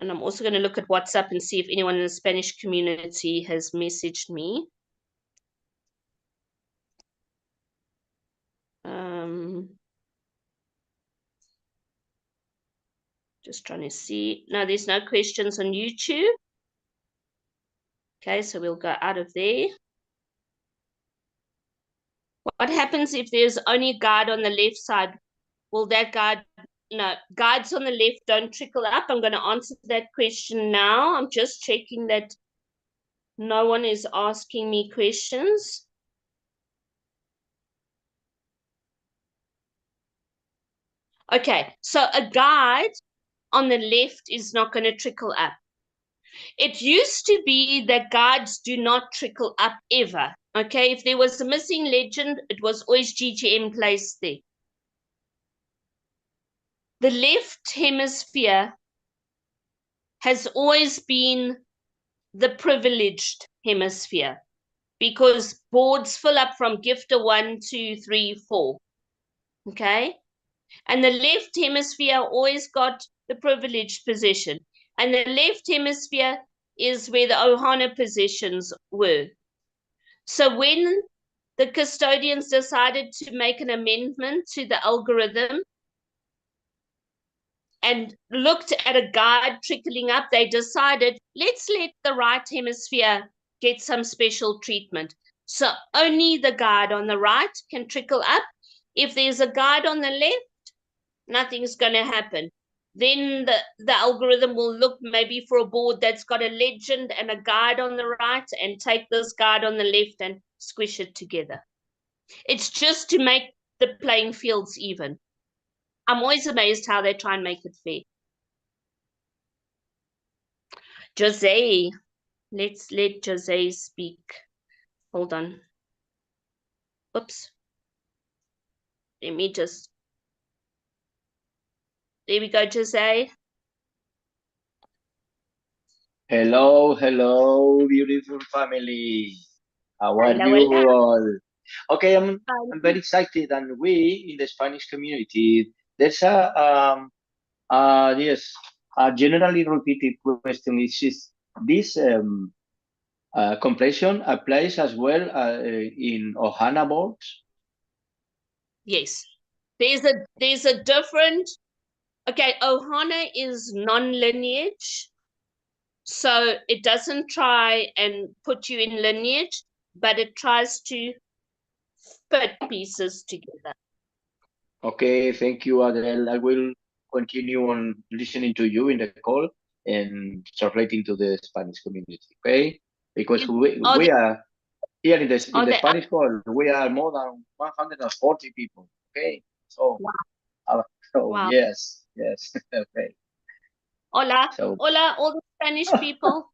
And I'm also going to look at WhatsApp and see if anyone in the Spanish community has messaged me. Just trying to see. No, there's no questions on YouTube. Okay, so we'll go out of there. What happens if there's only a guide on the left side? Will that guide, no, guides on the left don't trickle up. I'm going to answer that question now. I'm just checking that no one is asking me questions. Okay, so a guide on the left is not going to trickle up. It used to be that guides do not trickle up ever. Okay, if there was a missing legend, it was always GTM placed there. The left hemisphere has always been the privileged hemisphere because boards fill up from gifter 1, 2, 3, 4. Okay, and the left hemisphere always got the privileged position. And the left hemisphere is where the Ohana positions were. So when the custodians decided to make an amendment to the algorithm and looked at a guide trickling up, they decided, let's let the right hemisphere get some special treatment. So only the guide on the right can trickle up. If there's a guide on the left, nothing's going to happen. Then the algorithm will look maybe for a board that's got a legend and a guide on the right and take this guide on the left and squish it together. It's just to make the playing fields even. I'm always amazed how they try and make it fair. Jose, let's let Jose speak. Hold on. Oops. Let me just. There we go, Jose. Hello, hello, beautiful family. How are Hello, you hello. all? Okay, I'm very excited, and we in the Spanish community, there's a generally repeated question: is this compression applies as well in Ohana boards? Yes, there's a different. Okay, Ohana is non-lineage. So it doesn't try and put you in lineage, but it tries to fit pieces together. Okay, thank you, Adele. I will continue on listening to you in the call and translating to the Spanish community, okay? Because we are here in the Spanish call, we are more than 140 people, okay? So, wow. Wow. Yes, okay. Hola, hola, all the Spanish people.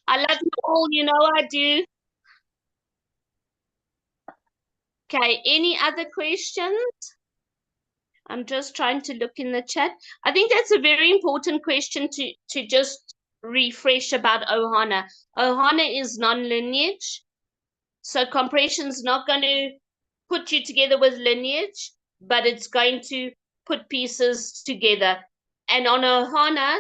I love you all, you know I do. Okay, any other questions? I'm just trying to look in the chat. I think that's a very important question to just refresh about Ohana. Ohana is non-lineage. So compression is not going to put you together with lineage, but it's going to put pieces together. And on Ohana,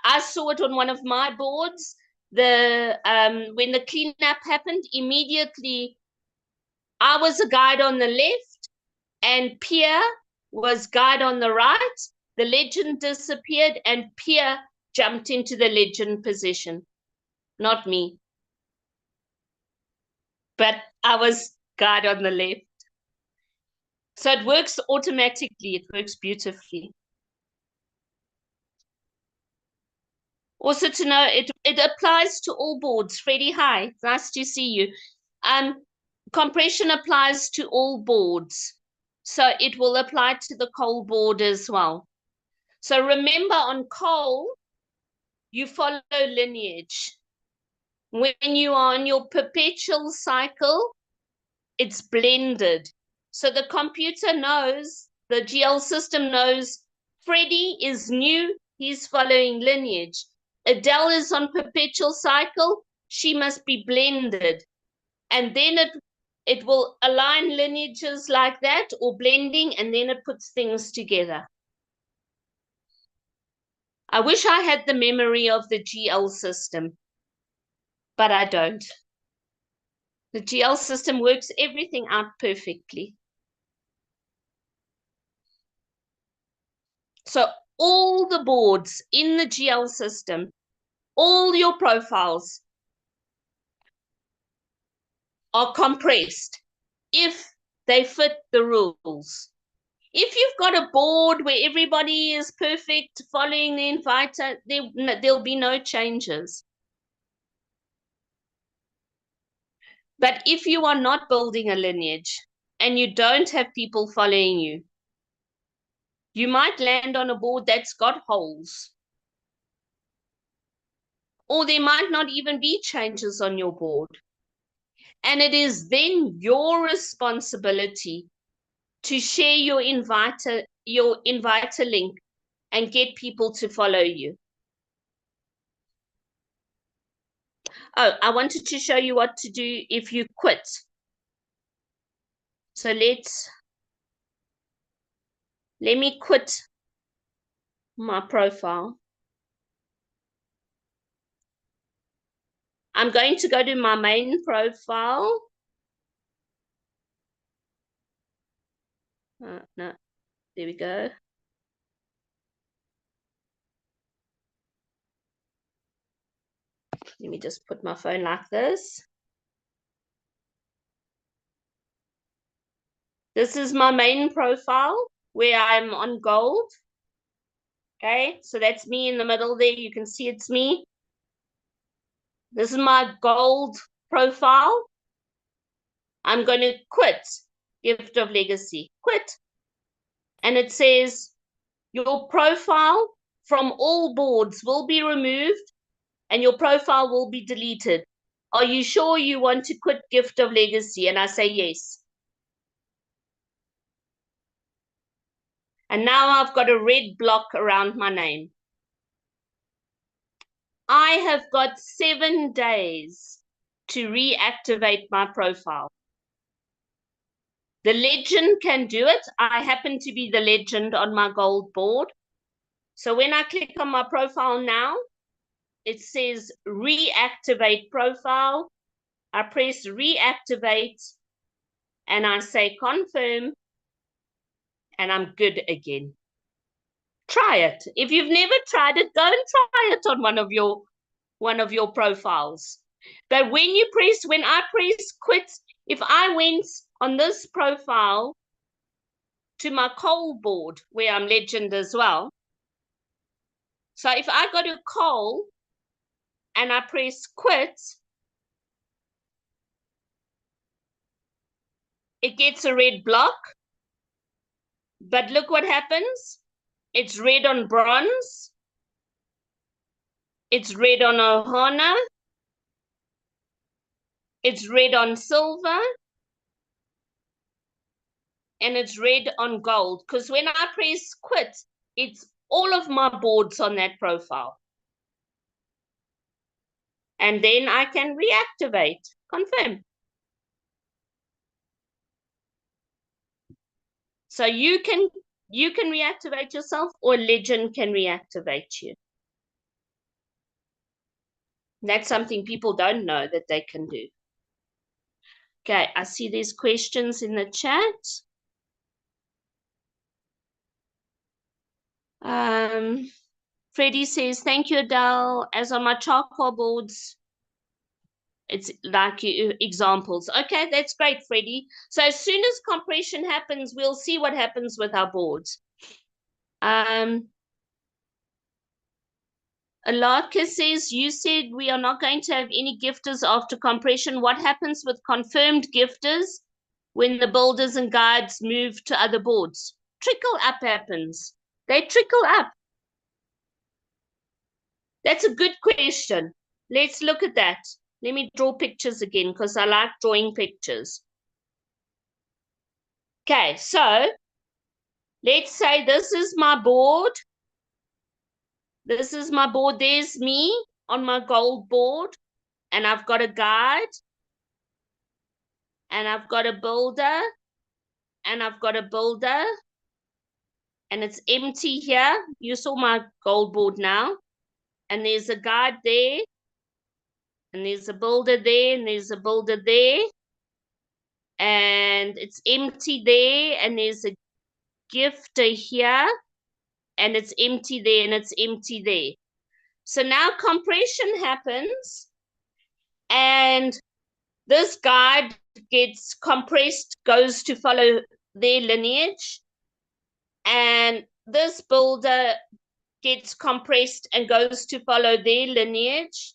I saw it on one of my boards. When the cleanup happened, immediately I was a guide on the left and Pierre was guide on the right. The legend disappeared and Pierre jumped into the legend position, not me. But I was guide on the left. So it works automatically. It works beautifully. Also to know, it applies to all boards. Freddie, hi. It's nice to see you. Compression applies to all boards. So it will apply to the coal board as well. So remember, on coal, you follow lineage. When you are on your perpetual cycle, it's blended. So the computer knows, the GL system knows, Freddie is new, he's following lineage. Adele is on perpetual cycle, she must be blended. And then it will align lineages like that or blending, and then it puts things together. I wish I had the memory of the GL system, but I don't. The GL system works everything out perfectly. So all the boards in the GL system, all your profiles are compressed if they fit the rules. If you've got a board where everybody is perfect, following the inviter, there'll be no changes. But if you are not building a lineage and you don't have people following you, you might land on a board that's got holes. Or there might not even be changes on your board. And it is then your responsibility to share your inviter link and get people to follow you. Oh, I wanted to show you what to do if you quit. So let me quit my profile. I'm going to go to my main profile. No, there we go. Let me just put my phone like this. This is my main profile where I'm on gold. Okay, so that's me in the middle there. You can see it's me. This is my gold profile. I'm going to quit Gift of Legacy. Quit. And it says your profile from all boards will be removed and your profile will be deleted. Are you sure you want to quit Gift of Legacy? And I say yes. And now I've got a red block around my name. I have got 7 days to reactivate my profile. The legend can do it. I happen to be the legend on my gold board. So when I click on my profile now, it says reactivate profile. I press reactivate and I say confirm and I'm good again. Try it. If you've never tried it, go and try it on one of your profiles. But when I press quit, if I went on this profile to my coal board where I'm legend as well. So if I go to coal and I press quit, it gets a red block. But look what happens. It's red on bronze. It's red on Ohana. It's red on silver. And it's red on gold. Because when I press quit, it's all of my boards on that profile. And then I can reactivate, confirm. So you can reactivate yourself or legend can reactivate you. That's something people don't know that they can do. Okay, I see there's questions in the chat. Freddie says, thank you, Adele. As on my charcoal boards, it's like examples. Okay, that's great, Freddie. So as soon as compression happens, we'll see what happens with our boards. Alarka says, you said we are not going to have any gifters after compression. What happens with confirmed gifters when the builders and guides move to other boards? Trickle up happens. They trickle up. That's a good question. Let's look at that. Let me draw pictures again because I like drawing pictures. Okay, so let's say this is my board. This is my board. There's me on my gold board, and I've got a guide, and I've got a builder, and I've got a builder, and it's empty here. You saw my gold board now, and there's a guide there, and there's a builder there, and there's a builder there, and it's empty there, and there's a gifter here, and it's empty there, and it's empty there. So now compression happens, and this guide gets compressed, goes to follow their lineage, and this builder gets compressed and goes to follow their lineage,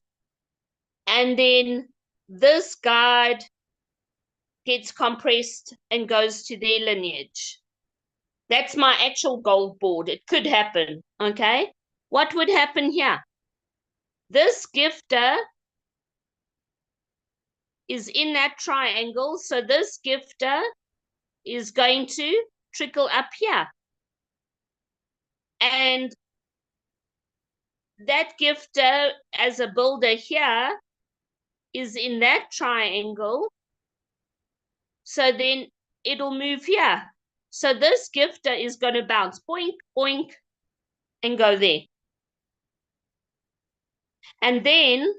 and then this guide gets compressed and goes to their lineage. That's my actual gold board. It could happen, okay? What would happen here? This gifter is in that triangle, so this gifter is going to trickle up here. And that gifter as a builder here is in that triangle, so then it'll move here. So this gifter is going to bounce, boink, boink, and go there. And then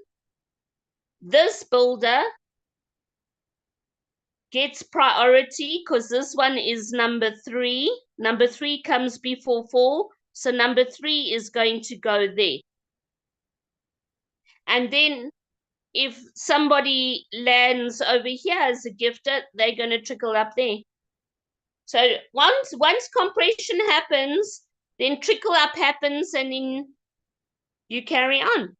this builder gets priority because this one is number 3. Number 3 comes before 4. So number 3 is going to go there. And then if somebody lands over here as a gifter, they're going to trickle up there. So once compression happens, then trickle up happens, and then you carry on.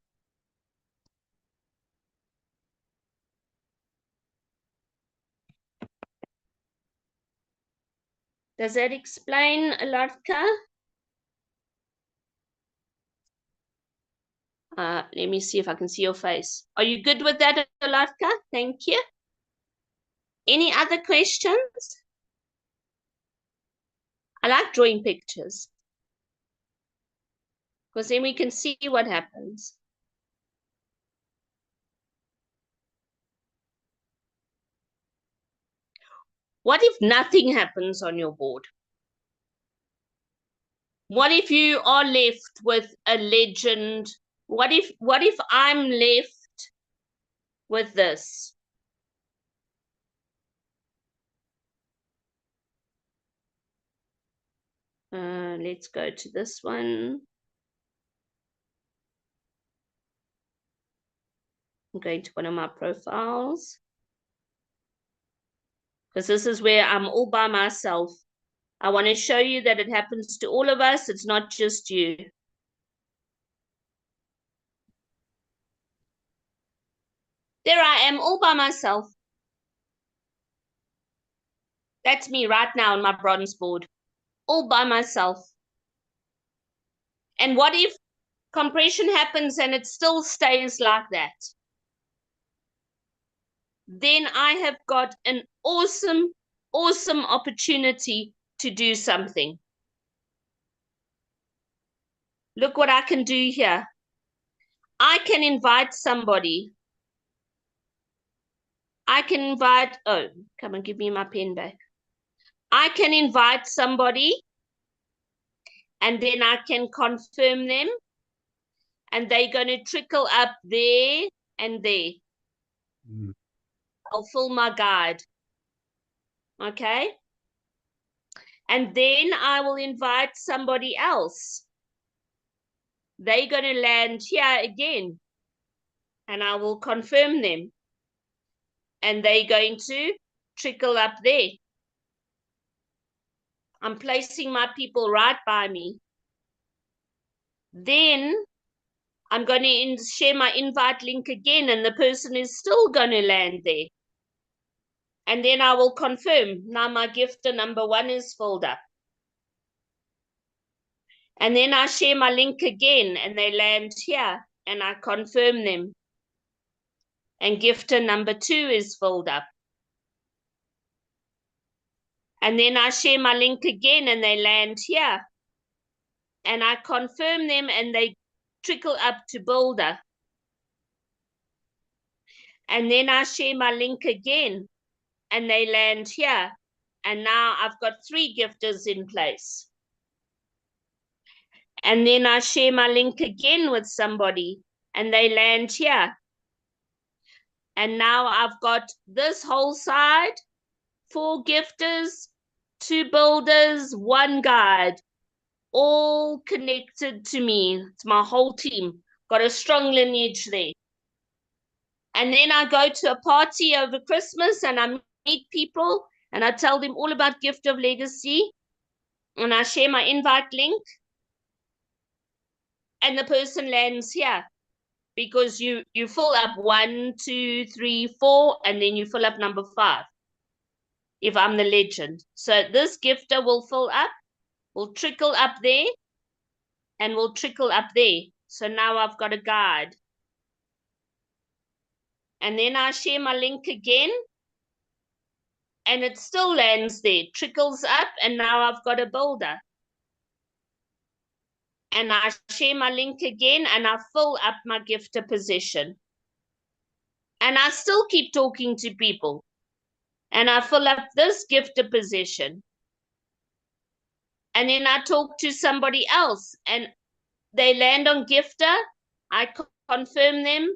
Does that explain, Alatka? Let me see if I can see your face. Are you good with that, Alatka? Thank you. Any other questions? I like drawing pictures because then we can see what happens. What if nothing happens on your board? What if you are left with a legend? What if I'm left with this? Let's go to this one. I'm going to one of my profiles, because this is where I'm all by myself. I want to show you that it happens to all of us. It's not just you. There I am all by myself. That's me right now on my bronze board, all by myself. And what if compression happens and it still stays like that? Then I have got an awesome, awesome opportunity to do something. Look what I can do here. I can invite somebody. I can invite, oh, come on, give me my pen back. I can invite somebody, and then I can confirm them, and they're going to trickle up there and there. Mm. I'll fill my guide. Okay? And then I will invite somebody else. They're going to land here again, and I will confirm them. And they're going to trickle up there. I'm placing my people right by me. Then I'm going to share my invite link again, and the person is still going to land there. And then I will confirm. Now my gifter number 1 is filled up. And then I share my link again, and they land here, and I confirm them. and gifter number 2 is filled up. And then I share my link again and they land here. And I confirm them and they trickle up to builder. And then I share my link again and they land here. And now I've got 3 gifters in place. And then I share my link again with somebody and they land here. And now I've got this whole side, 4 gifters, 2 builders, 1 guide, all connected to me. It's my whole team. Got a strong lineage there. And then I go to a party over Christmas and I meet people and I tell them all about Gift of Legacy. And I share my invite link. And the person lands here. Because you fill up 1, 2, 3, 4, and then you fill up number 5. If I'm the legend. So this gifter will fill up, will trickle up there, and will trickle up there. So now I've got a guide. And then I share my link again, and it still lands there, trickles up, and now I've got a builder. And I share my link again, and I fill up my gifter position. And I still keep talking to people. And I fill up this gifter position. And then I talk to somebody else, and they land on gifter. I confirm them,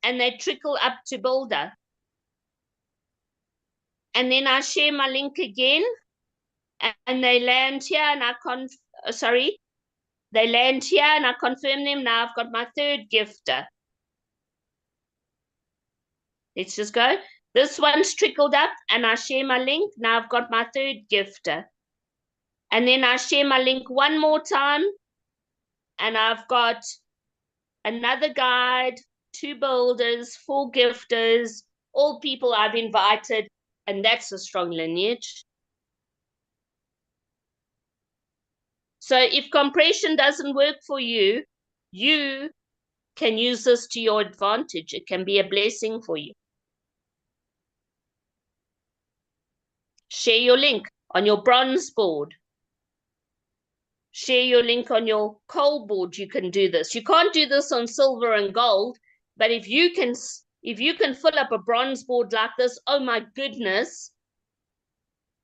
and they trickle up to builder. And then I share my link again, and they land here, and they land here, and I confirm them. Now I've got my 3rd gifter. Let's just go. This one's trickled up, and I share my link. Now I've got my 3rd gifter. And then I share my link one more time, and I've got another guide, 2 builders, 4 gifters, all people I've invited, and that's a strong lineage. So if compression doesn't work for you, you can use this to your advantage. It can be a blessing for you. Share your link on your bronze board. Share your link on your coal board. You can do this. You can't do this on silver and gold, but if you can fill up a bronze board like this, oh my goodness,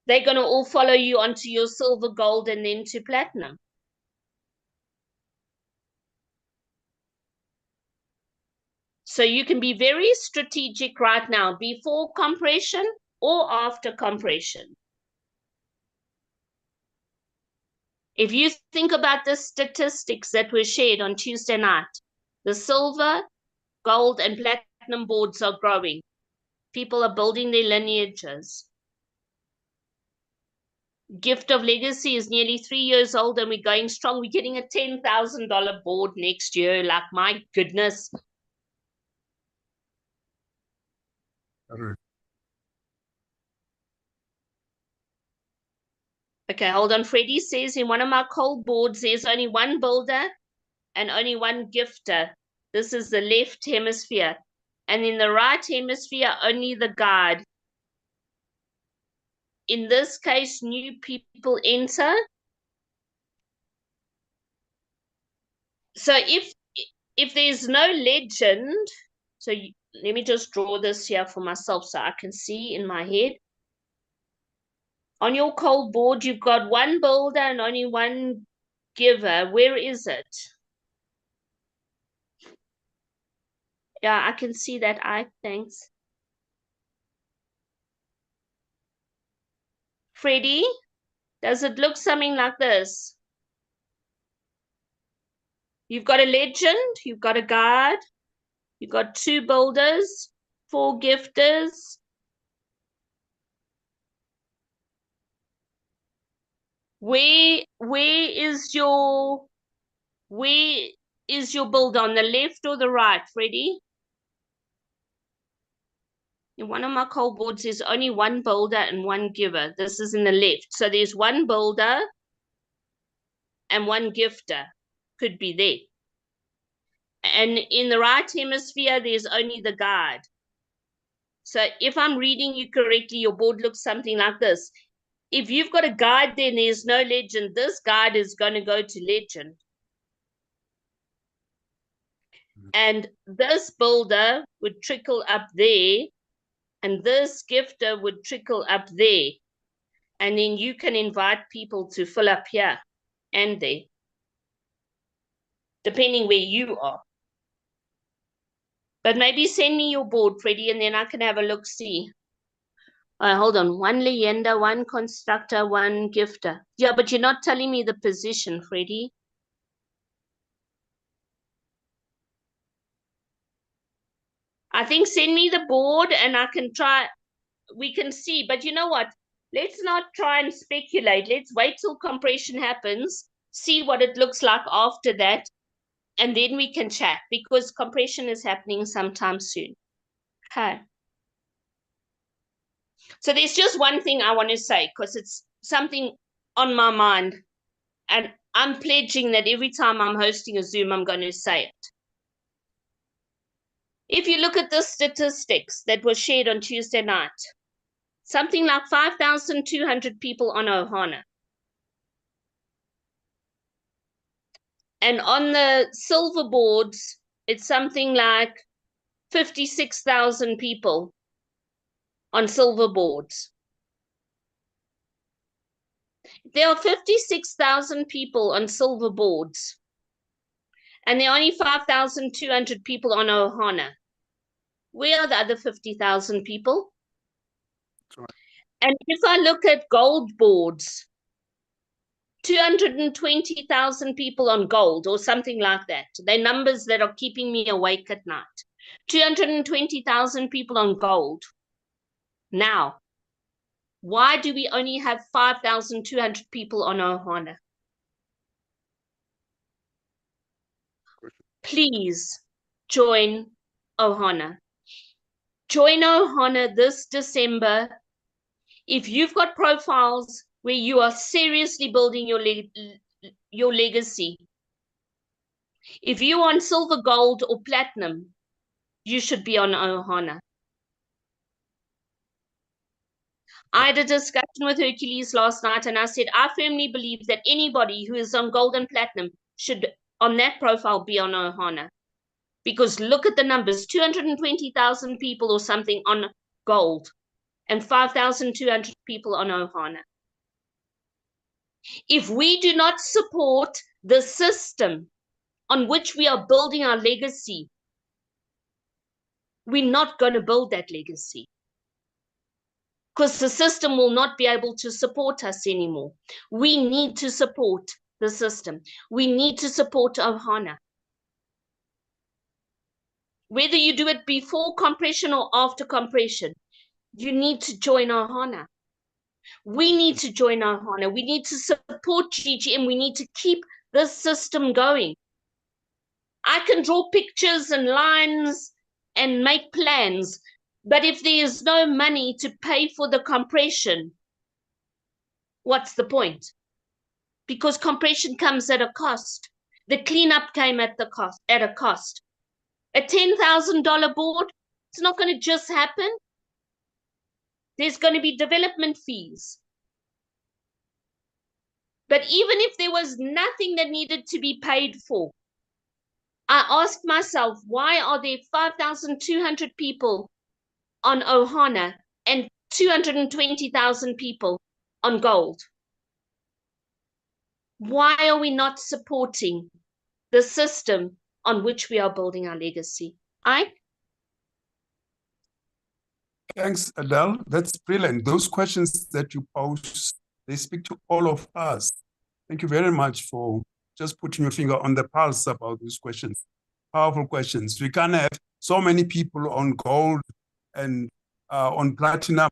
they're going to all follow you onto your silver, gold, and then to platinum. So you can be very strategic right now, before compression or after compression. If you think about the statistics that were shared on Tuesday night, the silver, gold, and platinum boards are growing. People are building their lineages. Gift of Legacy is nearly 3 years old and we're going strong. We're getting a $10,000 board next year. Like, my goodness. Okay, hold on. Freddie says in one of my cold boards, there's only 1 builder and only 1 gifter. This is the left hemisphere. And in the right hemisphere, only the guide. In this case, new people enter. So if there's no legend, so let me just draw this here for myself so I can see in my head. On your cold board, you've got 1 builder and only 1 giver. Where is it? Yeah, I can see that. Thanks. Freddie, does it look something like this? You've got a legend, you've got a guide, you've got 2 builders, 4 gifters. Where is your builder, on the left or the right, Freddie? In one of my cold boards, there's only 1 builder and 1 giver. This is in the left. So there's 1 builder and 1 gifter. Could be there. And in the right hemisphere, there's only the guide. So if I'm reading you correctly, your board looks something like this. If you've got a guide, then there's no legend. This guide is going to go to legend. And this builder would trickle up there, and this gifter would trickle up there. And then you can invite people to fill up here and there, depending where you are. But maybe send me your board, Freddie, and then I can have a look-see. Hold on. One leyenda, one constructor, one gifter. Yeah, but you're not telling me the position, Freddie. I think send me the board and I can try. We can see. But you know what? Let's not try and speculate. Let's wait till compression happens, see what it looks like after that, and then we can chat, because compression is happening sometime soon. Okay. So there's just one thing I want to say, because it's something on my mind, and I'm pledging that every time I'm hosting a Zoom, I'm going to say it. If you look at the statistics that were shared on Tuesday night, something like 5,200 people on Ohana. And on the silver boards, it's something like 56,000 people on silver boards. There are 56,000 people on silver boards, and there are only 5,200 people on Ohana. Where are the other 50,000 people? Right. And if I look at gold boards, 220,000 people on gold, or something like that. They're numbers that are keeping me awake at night. 220,000 people on gold. Now, why do we only have 5,200 people on Ohana? Please join Ohana. Join Ohana this December. If you've got profiles where you are seriously building your legacy, if you want silver, gold, or platinum, you should be on Ohana. I had a discussion with Hercules last night, and I said, I firmly believe that anybody who is on gold and platinum should, on that profile, be on Ohana. Because look at the numbers, 220,000 people or something on gold, and 5,200 people on Ohana. If we do not support the system on which we are building our legacy, we're not going to build that legacy, because the system will not be able to support us anymore. We need to support the system. We need to support Ohana. Whether you do it before compression or after compression, you need to join Ohana. We need to join Ohana. We need to support GGM. We need to keep this system going. I can draw pictures and lines and make plans, but if there is no money to pay for the compression, what's the point? Because compression comes at a cost. The cleanup came at a cost. A $10,000 board, it's not going to just happen. There's going to be development fees. But even if there was nothing that needed to be paid for, I asked myself, why are there 5,200 people on Ohana and 220,000 people on gold? Why are we not supporting the system on which we are building our legacy? Thanks, Adele. That's brilliant. Those questions that you pose, they speak to all of us. Thank you very much for just putting your finger on the pulse about those questions. Powerful questions. We can't have so many people on gold and on platinum,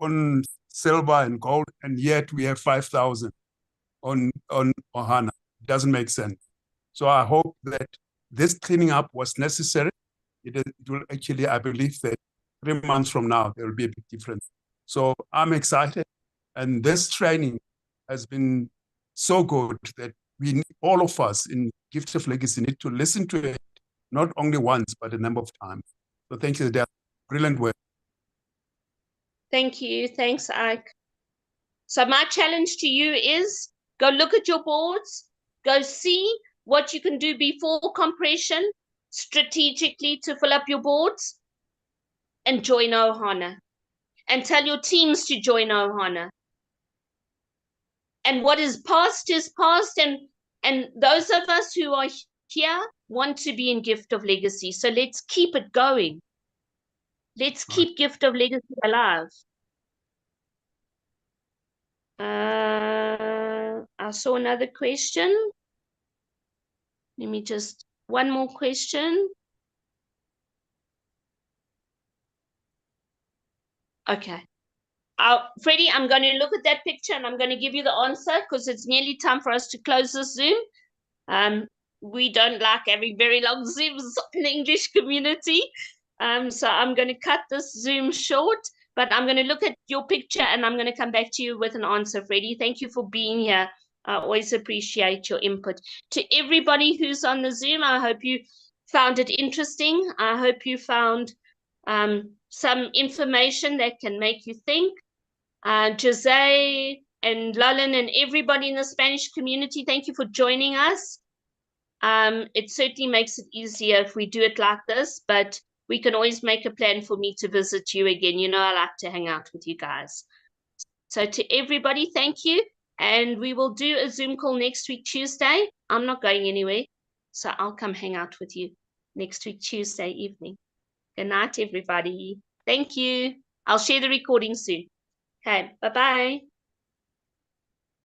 on silver and gold, and yet we have 5,000 on Ohana. It doesn't make sense. So I hope that this cleaning up was necessary. It will actually, I believe that 3 months from now, there will be a big difference. So I'm excited. And this training has been so good that all of us in Gift of Legacy need to listen to it, not only once, but a number of times. So thank you, Adele. Brilliant work. Thank you. Thanks, Ike. So my challenge to you is go look at your boards, go see what you can do before compression strategically to fill up your boards, and join Ohana. And tell your teams to join Ohana. And what is past, and those of us who are here want to be in Gift of Legacy. So let's keep it going. Let's keep Gift of Legacy alive. I saw another question. Let me just, one more question. Okay. Freddie, I'm going to look at that picture and I'm going to give you the answer because it's nearly time for us to close this Zoom. We don't like having very long Zooms in the English community. So I'm going to cut this Zoom short, but I'm going to look at your picture and I'm going to come back to you with an answer, Freddie. Thank you for being here. I always appreciate your input. To everybody who's on the Zoom, I hope you found it interesting. I hope you found some information that can make you think. Jose and Lalan and everybody in the Spanish community, thank you for joining us. It certainly makes it easier if we do it like this, but we can always make a plan for me to visit you again. You know, I like to hang out with you guys. So to everybody, thank you. And we will do a Zoom call next week, Tuesday. I'm not going anywhere, so I'll come hang out with you next week, Tuesday evening. Good night, everybody. Thank you. I'll share the recording soon. Okay, bye-bye.